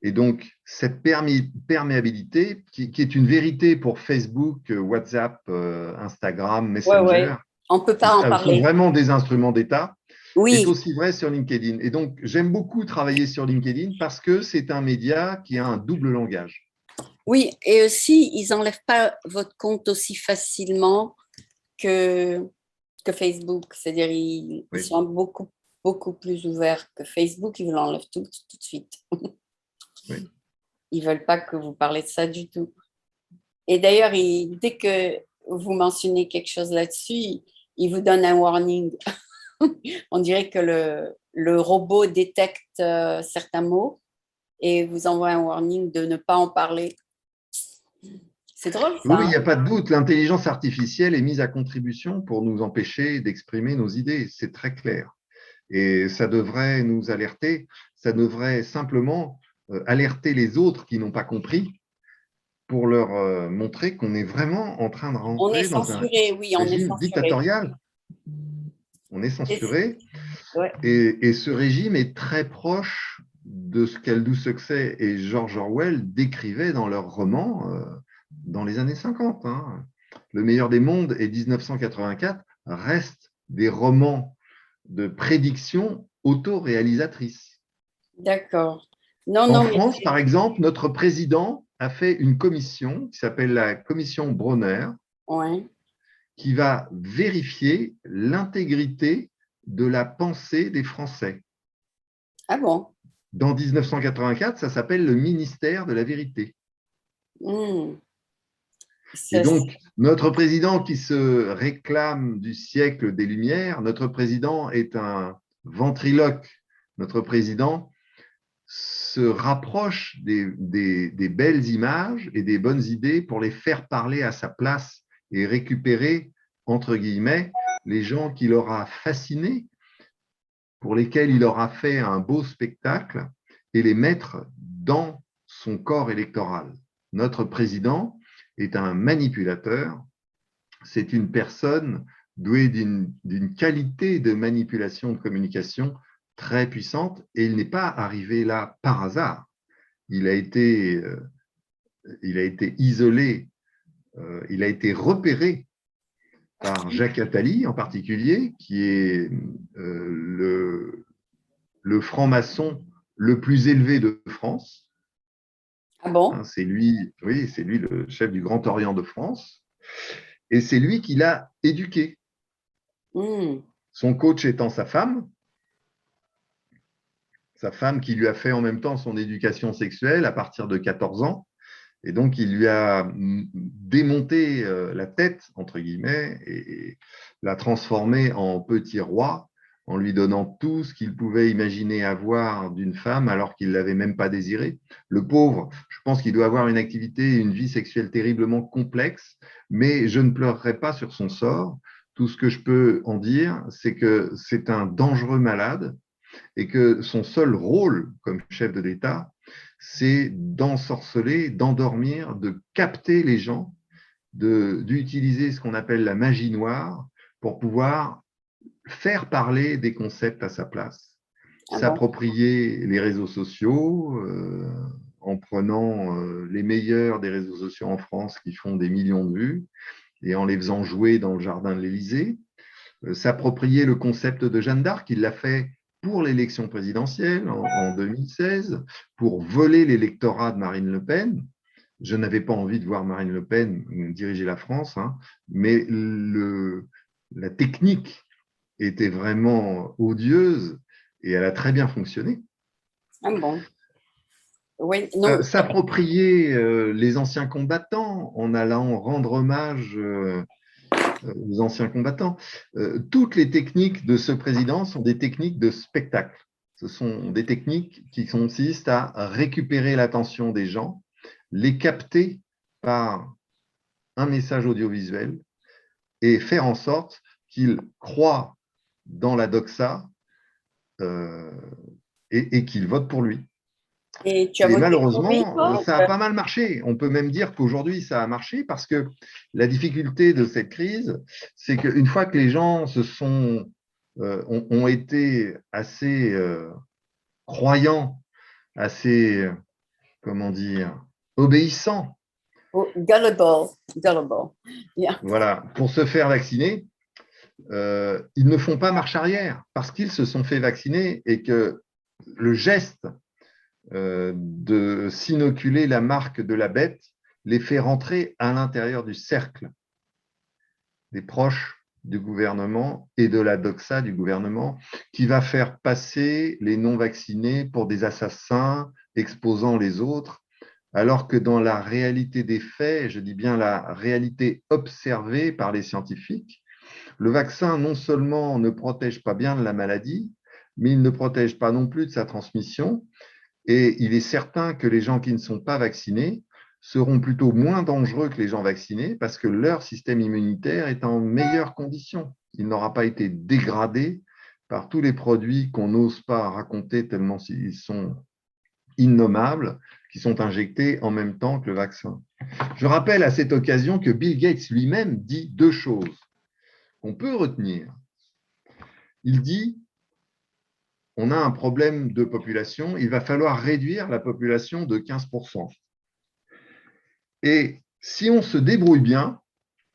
Et donc, cette perméabilité, qui est une vérité pour Facebook, WhatsApp, Instagram, Messenger, on ne peut pas en parler. Sont vraiment des instruments d'État, oui. est aussi vrai sur LinkedIn. Et donc, j'aime beaucoup travailler sur LinkedIn parce que c'est un média qui a un double langage. Oui, et aussi, ils n'enlèvent pas votre compte aussi facilement que Facebook. C'est-à-dire, ils sont beaucoup plus ouverts que Facebook. Ils vous l'enlèvent tout de suite. Oui. Ils ne veulent pas que vous parlez de ça du tout. Et d'ailleurs, dès que vous mentionnez quelque chose là-dessus, ils vous donnent un warning. On dirait que le robot détecte certains mots et vous envoie un warning de ne pas en parler. C'est drôle, ça. Oui, il n'y a pas de doute. L'intelligence artificielle est mise à contribution pour nous empêcher d'exprimer nos idées. C'est très clair. Et ça devrait nous alerter. Ça devrait simplement alerter les autres qui n'ont pas compris pour leur montrer qu'on est vraiment en train de rentrer dans un régime dictatorial. On est censuré. Ouais. Et ce régime est très proche de ce qu'Aldous Huxley et George Orwell décrivaient dans leurs romans dans les années 50. Hein. Le meilleur des mondes et 1984 restent des romans de prédiction autoréalisatrice. D'accord. En France, par exemple, notre président a fait une commission qui s'appelle la commission Bronner, qui va vérifier l'intégrité de la pensée des Français. Ah bon? Dans 1984, ça s'appelle le ministère de la vérité. Et donc, notre président qui se réclame du siècle des Lumières, notre président est un ventriloque. Notre président se rapproche des belles images et des bonnes idées pour les faire parler à sa place et récupérer, entre guillemets, les gens qu'il aura fascinés, pour lesquels il aura fait un beau spectacle, et les mettre dans son corps électoral. Notre président est un manipulateur, c'est une personne douée d'une qualité de manipulation de communication très puissante, et il n'est pas arrivé là par hasard. Il a été isolé, il a été repéré par Jacques Attali en particulier, qui est le franc-maçon le plus élevé de France. Ah bon? C'est lui, oui, c'est lui le chef du Grand Orient de France. Et c'est lui qui l'a éduqué. Son coach étant sa femme qui lui a fait en même temps son éducation sexuelle à partir de 14 ans. Et donc, il lui a démonté la tête, entre guillemets, et l'a transformé en petit roi, en lui donnant tout ce qu'il pouvait imaginer avoir d'une femme alors qu'il ne l'avait même pas désirée. Le pauvre, je pense qu'il doit avoir une activité, une vie sexuelle terriblement complexe, mais je ne pleurerai pas sur son sort. Tout ce que je peux en dire, c'est que c'est un dangereux malade et que son seul rôle comme chef de l'État, c'est d'ensorceler, d'endormir, de capter les gens, d'utiliser ce qu'on appelle la magie noire pour pouvoir faire parler des concepts à sa place, Ah bon? s'approprier les réseaux sociaux en prenant les meilleurs des réseaux sociaux en France qui font des millions de vues et en les faisant jouer dans le jardin de l'Élysée, s'approprier le concept de Jeanne d'Arc, il l'a fait pour l'élection présidentielle en 2016, pour voler l'électorat de Marine Le Pen. Je n'avais pas envie de voir Marine Le Pen diriger la France, hein, mais la technique était vraiment odieuse et elle a très bien fonctionné. Ah bon? Oui, non. S'approprier les anciens combattants en allant rendre hommage aux anciens combattants. Toutes les techniques de ce président sont des techniques de spectacle. Ce sont des techniques qui consistent à récupérer l'attention des gens, les capter par un message audiovisuel et faire en sorte qu'ils croient dans la doxa euh, et qu'ils votent pour lui. Et tu as Et voté pour lui, malheureusement, toi? ça a pas mal marché. On peut même dire qu'aujourd'hui, ça a marché parce que la difficulté de cette crise, c'est qu'une fois que les gens ont été assez croyants, assez, comment dire, obéissants, Oh, gullible, gullible. Yeah. voilà, pour se faire vacciner, ils ne font pas marche arrière parce qu'ils se sont fait vacciner et que le geste de s'inoculer la marque de la bête les fait rentrer à l'intérieur du cercle des proches du gouvernement et de la doxa du gouvernement qui va faire passer les non-vaccinés pour des assassins exposant les autres, alors que dans la réalité des faits, je dis bien la réalité observée par les scientifiques, le vaccin non seulement ne protège pas bien de la maladie, mais il ne protège pas non plus de sa transmission. Et il est certain que les gens qui ne sont pas vaccinés seront plutôt moins dangereux que les gens vaccinés parce que leur système immunitaire est en meilleure condition. Il n'aura pas été dégradé par tous les produits qu'on n'ose pas raconter tellement ils sont innommables, qui sont injectés en même temps que le vaccin. Je rappelle à cette occasion que Bill Gates lui-même dit deux choses qu'on peut retenir. Il dit on a un problème de population, il va falloir réduire la population de 15%. Et si on se débrouille bien,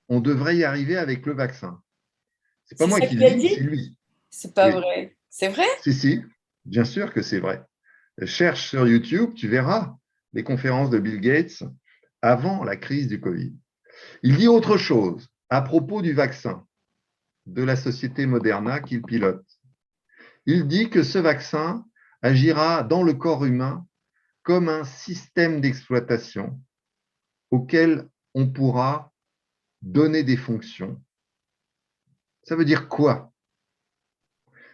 on devrait y arriver avec le vaccin. C'est pas C'est moi ça qui qu'il le a dis, c'est dit? lui. C'est pas Oui, vrai. C'est vrai? si, bien sûr que c'est vrai. Cherche sur YouTube, tu verras les conférences de Bill Gates avant la crise du Covid. Il dit autre chose à propos du vaccin de la société Moderna qu'il pilote. Il dit que ce vaccin agira dans le corps humain comme un système d'exploitation auquel on pourra donner des fonctions. Ça veut dire quoi?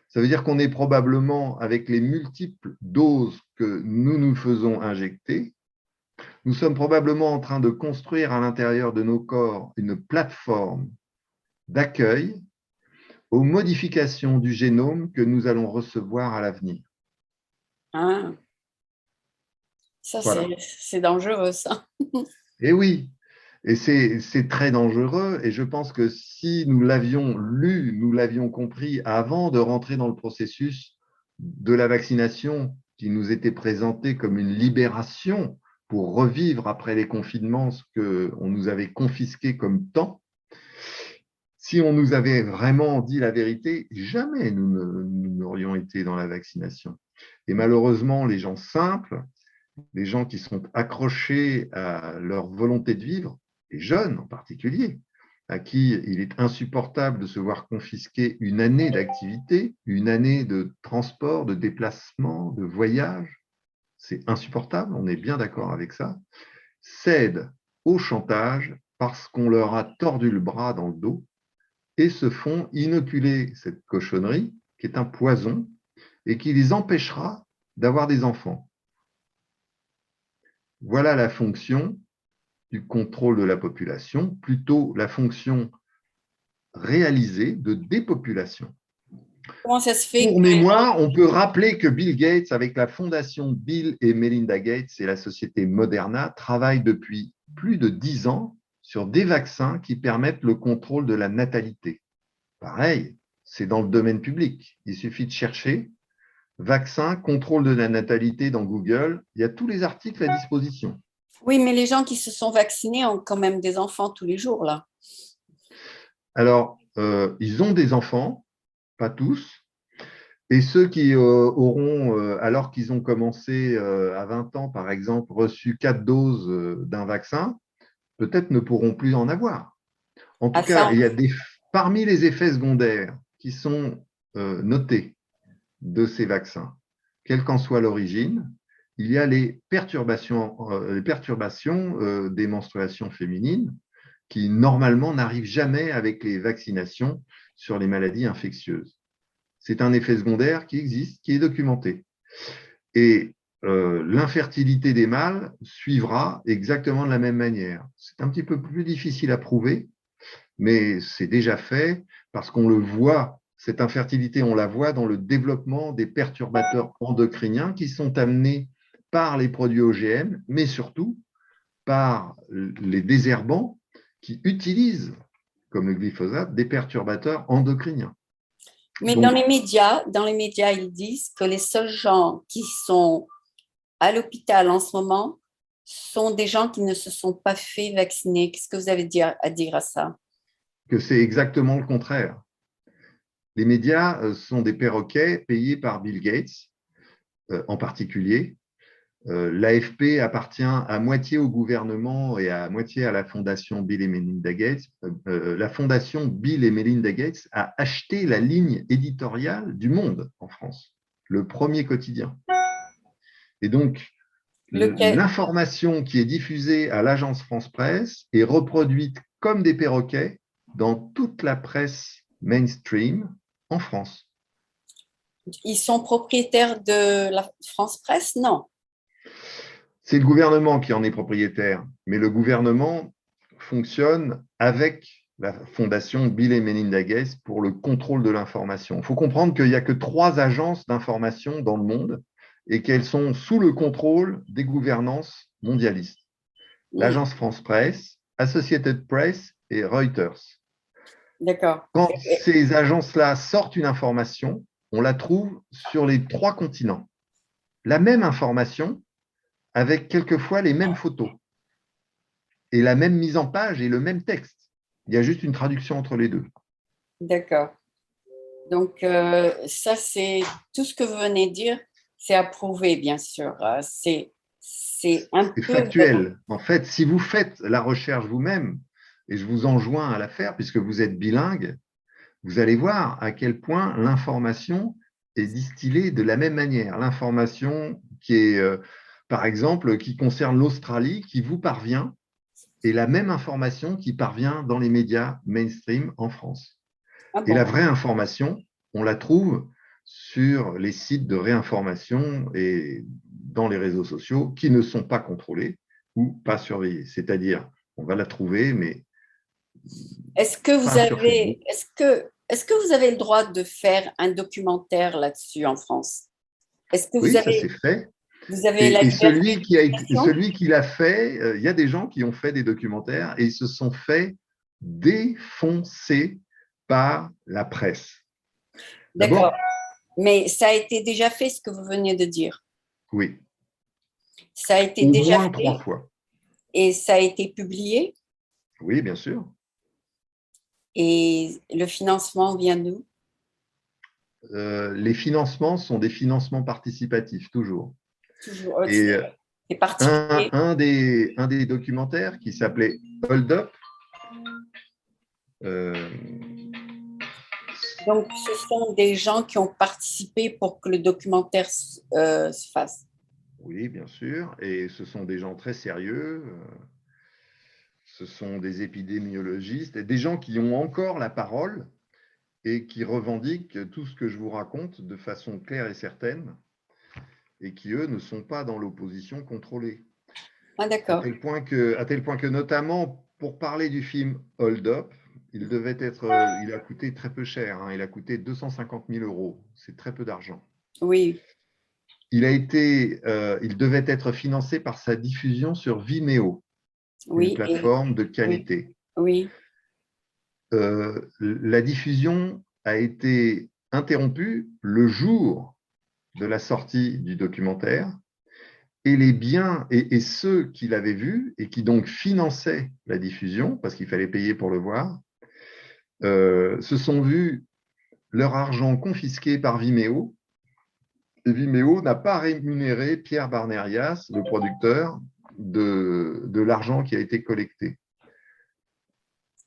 Ça veut dire qu'on est probablement, avec les multiples doses que nous nous faisons injecter, nous sommes probablement en train de construire à l'intérieur de nos corps une plateforme d'accueil aux modifications du génome que nous allons recevoir à l'avenir. Ah, ça, Voilà. c'est dangereux, ça. Et oui, et c'est très dangereux. Et je pense que si nous l'avions lu, nous l'avions compris avant de rentrer dans le processus de la vaccination qui nous était présenté comme une libération pour revivre après les confinements ce qu'on nous avait confisqué comme temps, si on nous avait vraiment dit la vérité, jamais nous n'aurions été dans la vaccination. Et malheureusement, les gens simples, les gens qui sont accrochés à leur volonté de vivre, les jeunes en particulier, à qui il est insupportable de se voir confisquer une année d'activité, une année de transport, de déplacement, de voyage. C'est insupportable, on est bien d'accord avec ça. cèdent au chantage parce qu'on leur a tordu le bras dans le dos et se font inoculer cette cochonnerie qui est un poison et qui les empêchera d'avoir des enfants. Voilà la fonction du contrôle de la population, plutôt la fonction réalisée de dépopulation. Comment ça se fait Pour que... mémoire, on peut rappeler que Bill Gates, avec la fondation Bill et Melinda Gates et la société Moderna, travaillent depuis plus de 10 ans sur des vaccins qui permettent le contrôle de la natalité. Pareil, c'est dans le domaine public. Il suffit de chercher vaccin, contrôle de la natalité dans Google. Il y a tous les articles à disposition. Oui, mais les gens qui se sont vaccinés ont quand même des enfants tous les jours, là. Alors, ils ont des enfants, pas tous. Et ceux qui auront, alors qu'ils ont commencé à 20 ans, par exemple, reçu 4 doses d'un vaccin, peut-être ne pourront plus en avoir. En tout Ah, cas, ça, il y a parmi les effets secondaires qui sont notés de ces vaccins, quelle qu'en soit l'origine, il y a les perturbations des menstruations féminines qui, normalement, n'arrivent jamais avec les vaccinations sur les maladies infectieuses. C'est un effet secondaire qui existe, qui est documenté. Et l'infertilité des mâles suivra exactement de la même manière. C'est un petit peu plus difficile à prouver, mais c'est déjà fait parce qu'on le voit, cette infertilité, on la voit dans le développement des perturbateurs endocriniens qui sont amenés par les produits OGM, mais surtout par les désherbants qui utilisent, comme le glyphosate, des perturbateurs endocriniens. mais Donc, dans les médias, ils disent que les seuls gens qui sont à l'hôpital en ce moment sont des gens qui ne se sont pas fait vacciner. Qu'est-ce que vous avez à dire à ça? que c'est exactement le contraire. Les médias sont des perroquets payés par Bill Gates en particulier. L'AFP appartient à moitié au gouvernement et à moitié à la fondation Bill et Melinda Gates. La fondation Bill et Melinda Gates a acheté la ligne éditoriale du Monde en France, le premier quotidien. Et donc, Lequel? l'information qui est diffusée à l'agence France-Presse est reproduite comme des perroquets dans toute la presse mainstream en France. Ils sont propriétaires de la France Presse? Non. C'est le gouvernement qui en est propriétaire, mais le gouvernement fonctionne avec la fondation Bill et Melinda Gates pour le contrôle de l'information. Il faut comprendre qu'il n'y a que 3 agences d'information dans le monde et qu'elles sont sous le contrôle des gouvernances mondialistes. L'agence France-Presse, Associated Press et Reuters. D'accord. Quand ces agences-là sortent une information, on la trouve sur les 3 continents. La même information, avec quelquefois les mêmes photos et la même mise en page et le même texte. Il y a juste une traduction entre les deux. D'accord. Donc, ça, c'est tout ce que vous venez de dire, c'est approuvé, bien sûr. C'est un C'est peu... factuel. En fait, si vous faites la recherche vous-même, et je vous enjoins à la faire puisque vous êtes bilingue, vous allez voir à quel point l'information est distillée de la même manière. L'information qui est, par exemple, qui concerne l'Australie, qui vous parvient, est la même information qui parvient dans les médias mainstream en France. Ah Et la bon. vraie information, on la trouve sur les sites de réinformation et dans les réseaux sociaux qui ne sont pas contrôlés ou pas surveillés. C'est-à-dire, on va la trouver, mais Est-ce que vous pas sur Facebook. avez, est-ce que vous avez le droit de faire un documentaire là-dessus en France? Est-ce que Oui, ça s'est fait. vous avez la Et liberté d'expression? celui qui l'a fait, il y a des gens qui ont fait des documentaires et ils se sont fait défoncer par la presse. D'accord. D'abord, Mais ça a été déjà fait, ce que vous venez de dire. oui, Ça a été au déjà moins 3 fait fois. et ça a été publié Oui, bien sûr. et le financement vient d'où? Les financements sont des financements participatifs, toujours. Toujours, Et c'est particulier. un des documentaires qui s'appelait Hold Up, euh, Donc, ce sont des gens qui ont participé pour que le documentaire se fasse. Oui, bien sûr. Et ce sont des gens très sérieux. Ce sont des épidémiologistes et des gens qui ont encore la parole et qui revendiquent tout ce que je vous raconte de façon claire et certaine et qui, eux, ne sont pas dans l'opposition contrôlée. Ah, d'accord. À tel point que notamment, pour parler du film Hold Up, il a coûté très peu cher, hein, il a coûté 250 000 euros. C'est très peu d'argent. Oui, Il devait être financé par sa diffusion sur Vimeo, une oui, plateforme de oui, qualité. oui. La diffusion a été interrompue le jour de la sortie du documentaire et les biens et ceux qui l'avaient vu et qui donc finançaient la diffusion, parce qu'il fallait payer pour le voir, se sont vus leur argent confisqué par Vimeo. Et Vimeo n'a pas rémunéré Pierre Barnerias, le producteur, de l'argent qui a été collecté.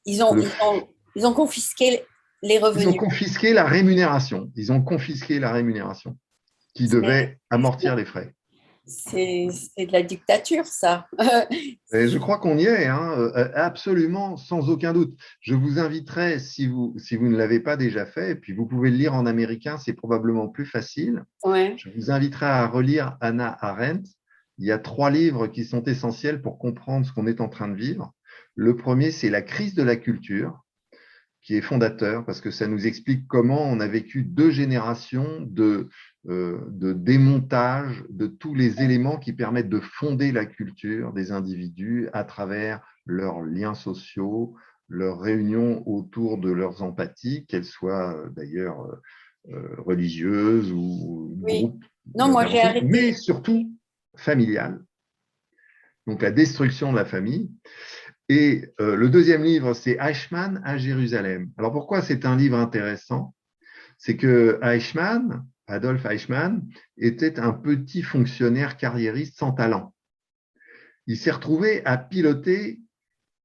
Ils ont, Le, ils ont, ils ont confisqué les ils ont revenus. confisqué la rémunération. Ils ont confisqué la rémunération qui C'est devait amortir les frais. c'est de la dictature, ça. Et je crois qu'on y est, hein, absolument, sans aucun doute. Je vous inviterai, si vous ne l'avez pas déjà fait, et puis vous pouvez le lire en américain, c'est probablement plus facile. Ouais. Je vous inviterai à relire Hannah Arendt. Il y a 3 livres qui sont essentiels pour comprendre ce qu'on est en train de vivre. Le premier, c'est La crise de la culture, qui est fondateur, parce que ça nous explique comment on a vécu 2 générations de démontage de tous les éléments qui permettent de fonder la culture des individus à travers leurs liens sociaux, leurs réunions autour de leurs empathies, qu'elles soient d'ailleurs religieuses ou Oui. groupes Non, moi, j'ai d'intervention, mais arrêté. surtout familiales. Donc la destruction de la famille. Et le deuxième livre, c'est Eichmann à Jérusalem. Alors pourquoi c'est un livre intéressant? C'est que Eichmann, Adolf Eichmann, était un petit fonctionnaire carriériste sans talent. Il s'est retrouvé à piloter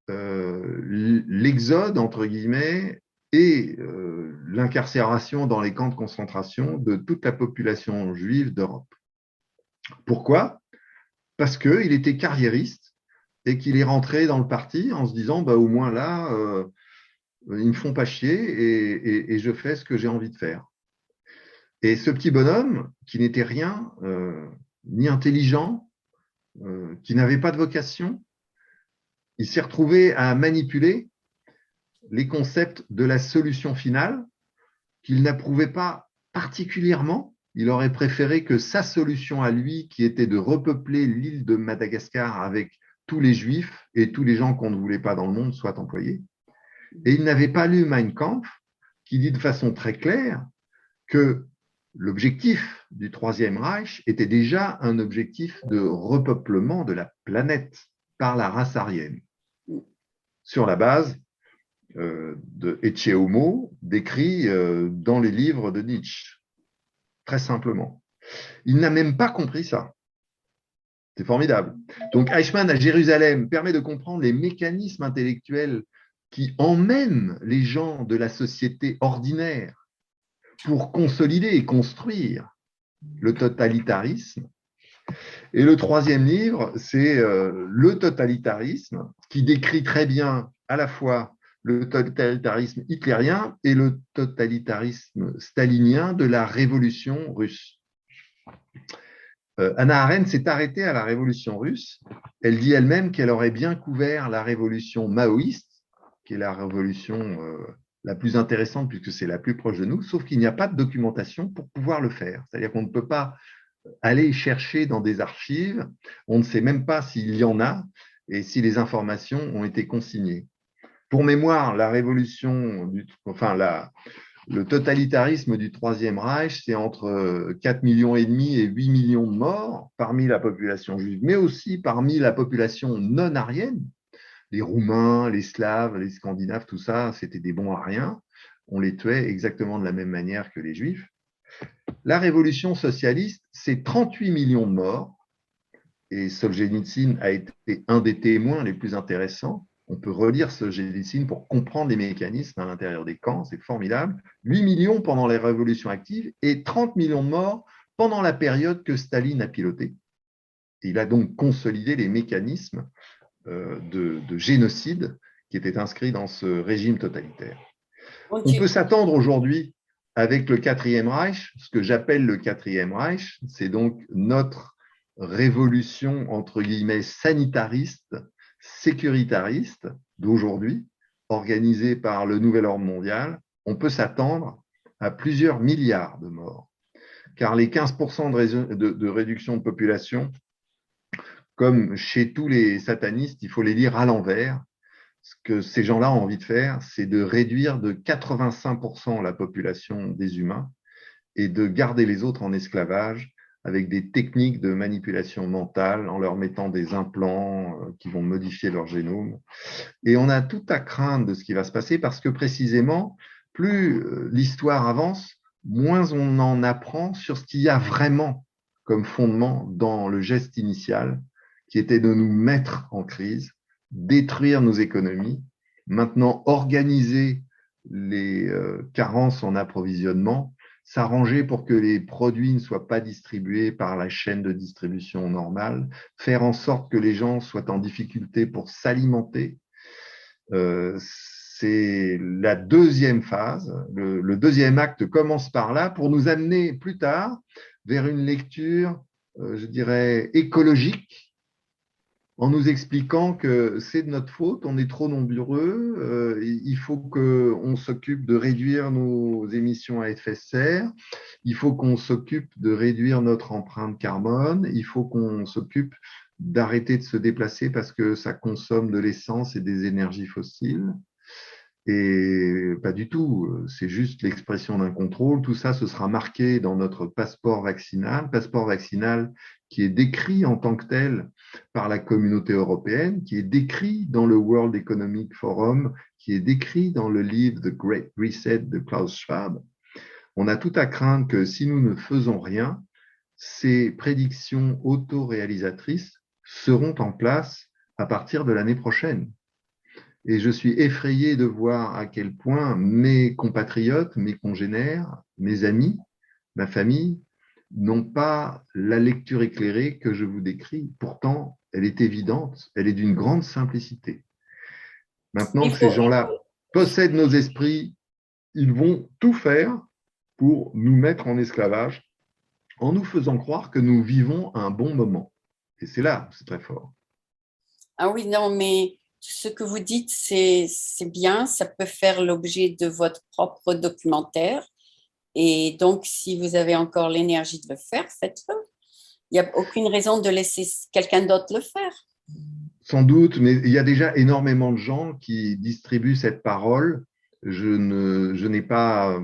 l'exode, entre guillemets, et l'incarcération dans les camps de concentration de toute la population juive d'Europe. Pourquoi? Parce qu'il était carriériste et qu'il est rentré dans le parti en se disant, bah, au moins là, ils me font pas chier et je fais ce que j'ai envie de faire. Et ce petit bonhomme, qui n'était rien, ni intelligent, qui n'avait pas de vocation, il s'est retrouvé à manipuler les concepts de la solution finale qu'il n'approuvait pas particulièrement. Il aurait préféré que sa solution à lui, qui était de repeupler l'île de Madagascar avec tous les juifs et tous les gens qu'on ne voulait pas dans le monde, soit employés. Et il n'avait pas lu Mein Kampf, qui dit de façon très claire que l'objectif du Troisième Reich était déjà un objectif de repeuplement de la planète par la race aryenne, sur la base de Ecce Homo, décrit dans les livres de Nietzsche, très simplement. Il n'a même pas compris ça. C'est formidable. Donc Eichmann à Jérusalem permet de comprendre les mécanismes intellectuels qui emmènent les gens de la société ordinaire pour consolider et construire le totalitarisme. Et le troisième livre, c'est le totalitarisme, qui décrit très bien à la fois le totalitarisme hitlérien et le totalitarisme stalinien de la révolution russe. Hannah Arendt s'est arrêtée à la révolution russe. Elle dit elle-même qu'elle aurait bien couvert la révolution maoïste, qui est la révolution la plus intéressante puisque c'est la plus proche de nous, sauf qu'il n'y a pas de documentation pour pouvoir le faire. C'est-à-dire qu'on ne peut pas aller chercher dans des archives, on ne sait même pas s'il y en a et si les informations ont été consignées. Pour mémoire, la révolution, le totalitarisme du Troisième Reich, c'est entre 4,5 millions et 8 millions de morts parmi la population juive, mais aussi parmi la population non aryenne. Les Roumains, les Slaves, les Scandinaves, tout ça, c'était des bons à rien. On les tuait exactement de la même manière que les Juifs. La révolution socialiste, c'est 38 millions de morts, et Solzhenitsyn a été un des témoins les plus intéressants. On peut relire Solzhenitsyn pour comprendre les mécanismes à l'intérieur des camps, c'est formidable. 8 millions pendant les révolutions actives et 30 millions de morts pendant la période que Staline a pilotée. Il a donc consolidé les mécanismes de génocide qui étaient inscrits dans ce régime totalitaire. On peut s'attendre aujourd'hui, avec le Quatrième Reich, ce que j'appelle le Quatrième Reich, c'est donc notre révolution, entre guillemets, sanitariste, sécuritariste d'aujourd'hui, organisée par le nouvel ordre mondial. On peut s'attendre à plusieurs milliards de morts, car les 15% de réduction de population, comme chez tous les satanistes, il faut les lire à l'envers. Ce que ces gens-là ont envie de faire, c'est de réduire de 85% la population des humains et de garder les autres en esclavage avec des techniques de manipulation mentale en leur mettant des implants qui vont modifier leur génome. Et on a tout à craindre de ce qui va se passer parce que précisément, plus l'histoire avance, moins on en apprend sur ce qu'il y a vraiment comme fondement dans le geste initial qui était de nous mettre en crise, détruire nos économies, maintenant organiser les carences en approvisionnement, s'arranger pour que les produits ne soient pas distribués par la chaîne de distribution normale, faire en sorte que les gens soient en difficulté pour s'alimenter. C'est la deuxième phase. Le deuxième acte commence par là pour nous amener plus tard vers une lecture, je dirais, écologique, en nous expliquant que c'est de notre faute, on est trop nombreux, il faut qu'on s'occupe de réduire nos émissions à effet de serre, il faut qu'on s'occupe de réduire notre empreinte carbone, il faut qu'on s'occupe d'arrêter de se déplacer parce que ça consomme de l'essence et des énergies fossiles. Et pas du tout, c'est juste l'expression d'un contrôle. Tout ça, ce sera marqué dans notre passeport vaccinal qui est décrit en tant que tel par la communauté européenne, qui est décrit dans le World Economic Forum, qui est décrit dans le livre The Great Reset de Klaus Schwab. On a tout à craindre que si nous ne faisons rien, ces prédictions autoréalisatrices seront en place à partir de l'année prochaine. Et je suis effrayé de voir à quel point mes compatriotes, mes congénères, mes amis, ma famille n'ont pas la lecture éclairée que je vous décris. Pourtant, elle est évidente, elle est d'une grande simplicité. Maintenant que ces gens-là possèdent nos esprits, ils vont tout faire pour nous mettre en esclavage en nous faisant croire que nous vivons un bon moment. Et c'est là, c'est très fort. Ah oui, non, mais ce que vous dites, c'est bien, ça peut faire l'objet de votre propre documentaire. Et donc, si vous avez encore l'énergie de le faire, faites-le. Il n'y a aucune raison de laisser quelqu'un d'autre le faire. Sans doute, mais il y a déjà énormément de gens qui distribuent cette parole. Je n'ai pas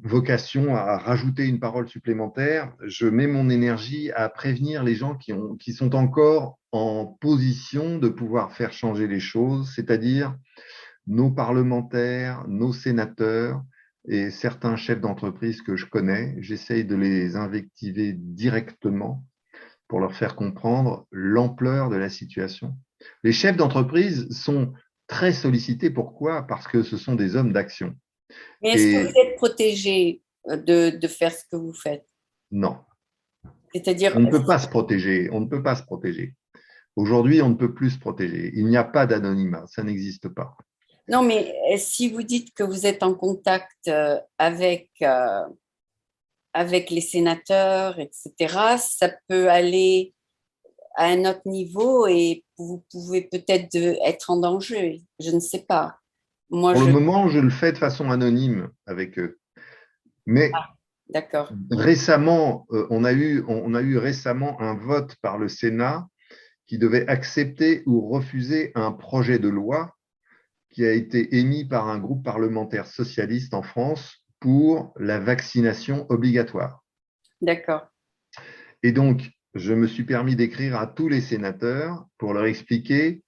vocation à rajouter une parole supplémentaire. Je mets mon énergie à prévenir les gens qui sont encore en position de pouvoir faire changer les choses, c'est-à-dire nos parlementaires, nos sénateurs et certains chefs d'entreprise que je connais. J'essaye de les invectiver directement pour leur faire comprendre l'ampleur de la situation. Les chefs d'entreprise sont très sollicités. Pourquoi? Parce que ce sont des hommes d'action. Mais est-ce que vous êtes protégé de faire ce que vous faites? Non. C'est-à-dire, On ne peut pas se protéger. On ne peut pas se protéger. Aujourd'hui, on ne peut plus se protéger. Il n'y a pas d'anonymat. Ça n'existe pas. non, mais si vous dites que vous êtes en contact avec les sénateurs, etc., ça peut aller à un autre niveau et vous pouvez peut-être être en danger. Je ne sais pas. Moi, Pour le moment, je le fais de façon anonyme avec eux. Mais d'accord. récemment, on a eu récemment un vote par le Sénat qui devait accepter ou refuser un projet de loi qui a été émis par un groupe parlementaire socialiste en France pour la vaccination obligatoire. D'accord. Et donc, je me suis permis d'écrire à tous les sénateurs pour leur expliquer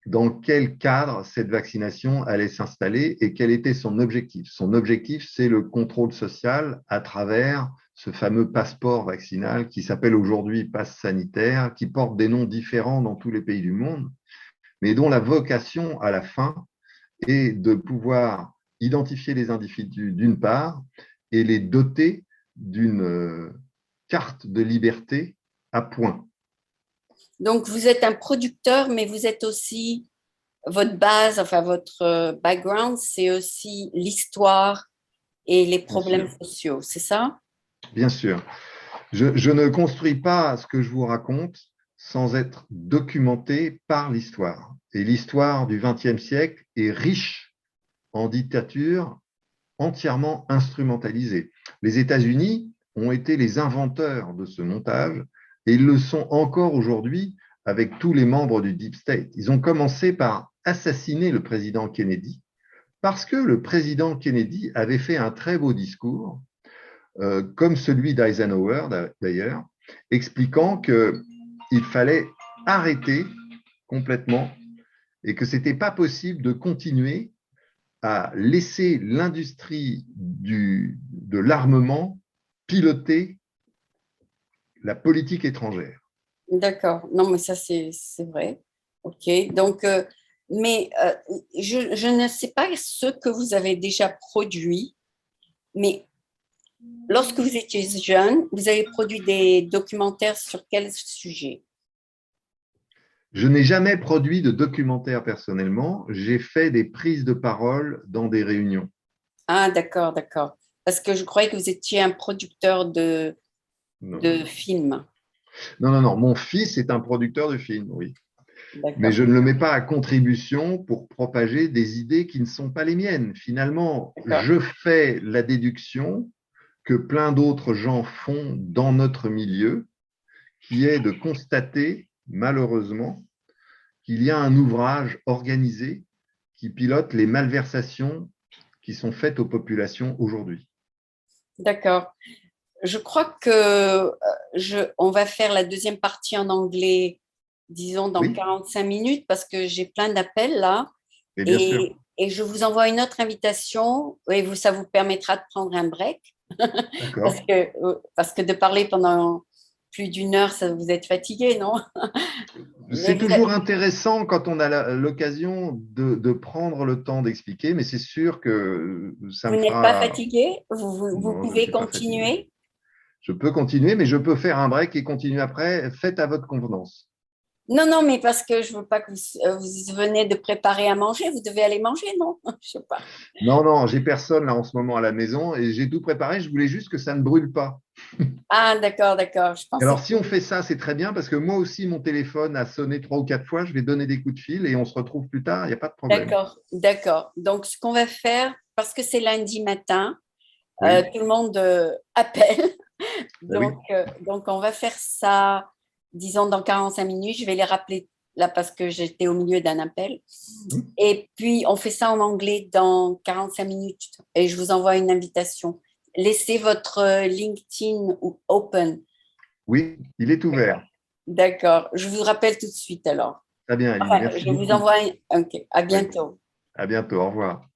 dans quel cadre cette vaccination allait s'installer et quel était son objectif. Son objectif, c'est le contrôle social à travers ce fameux passeport vaccinal qui s'appelle aujourd'hui passe sanitaire, qui porte des noms différents dans tous les pays du monde, mais dont la vocation à la fin est de pouvoir identifier les individus d'une part et les doter d'une carte de liberté à point. Donc, vous êtes un producteur, mais vous êtes aussi, votre base, enfin, votre background, c'est aussi l'histoire et les Bien problèmes sûr. sociaux, c'est ça? Bien sûr. Je ne construis pas ce que je vous raconte sans être documenté par l'histoire. Et l'histoire du XXe siècle est riche en dictature entièrement instrumentalisée. Les États-Unis ont été les inventeurs de ce montage et ils le sont encore aujourd'hui avec tous les membres du Deep State. Ils ont commencé par assassiner le président Kennedy parce que le président Kennedy avait fait un très beau discours, comme celui d'Eisenhower d'ailleurs, expliquant qu'il fallait arrêter complètement et que ce n'était pas possible de continuer à laisser l'industrie de l'armement piloter la politique étrangère. D'accord. Non, mais ça, c'est vrai. OK. Donc, mais je ne sais pas ce que vous avez déjà produit, mais lorsque vous étiez jeune, vous avez produit des documentaires sur quel sujet? Je n'ai jamais produit de documentaire personnellement, j'ai fait des prises de parole dans des réunions. Ah, d'accord, d'accord. Parce que je croyais que vous étiez un producteur Non, non, de non. films. Non, non, non. Mon fils est un producteur de films, oui. Mais D'accord. je ne le mets pas à contribution pour propager des idées qui ne sont pas les miennes. Finalement, D'accord. je fais la déduction que plein d'autres gens font dans notre milieu, qui est de constater, malheureusement, qu'il y a un ouvrage organisé qui pilote les malversations qui sont faites aux populations aujourd'hui. D'accord. Je crois que on va faire la deuxième partie en anglais, disons, dans Oui, 45 minutes, parce que j'ai plein d'appels là. et bien sûr. Et je vous envoie une autre invitation et ça vous permettra de prendre un break D'accord. parce que de parler pendant plus d'une heure, ça vous êtes fatigué, non? Mais C'est toujours intéressant quand on a l'occasion de prendre le temps d'expliquer, mais c'est sûr que ça vous me n'êtes pas fera... fatigué? Vous Non, je ne pouvez suis pas fatigué. continuer? Je peux continuer, mais je peux faire un break et continuer après. Faites à votre convenance. Non, non, mais parce que je veux pas que vous venez de préparer à manger, vous devez aller manger, non? Je sais pas. Non, non, j'ai personne là en ce moment à la maison et j'ai tout préparé. Je voulais juste que ça ne brûle pas. Ah, d'accord, d'accord. Je pensais Alors, que... si on fait ça, c'est très bien parce que moi aussi, mon téléphone a sonné 3 ou 4 fois. Je vais donner des coups de fil et on se retrouve plus tard. Il n'y a pas de problème. D'accord, d'accord. Donc, ce qu'on va faire, parce que c'est lundi matin, Oui, tout le monde appelle. ben oui. Donc, on va faire ça, disons, dans 45 minutes. Je vais les rappeler là parce que j'étais au milieu d'un appel. Hmm. Et puis, on fait ça en anglais dans 45 minutes et je vous envoie une invitation. Laissez votre LinkedIn open. Oui, il est D'accord. ouvert. D'accord. Je vous rappelle tout de suite alors. Très bien, Aline. Enfin, Merci je vous beaucoup. envoie. OK. À Oui, bientôt. à bientôt. Au revoir.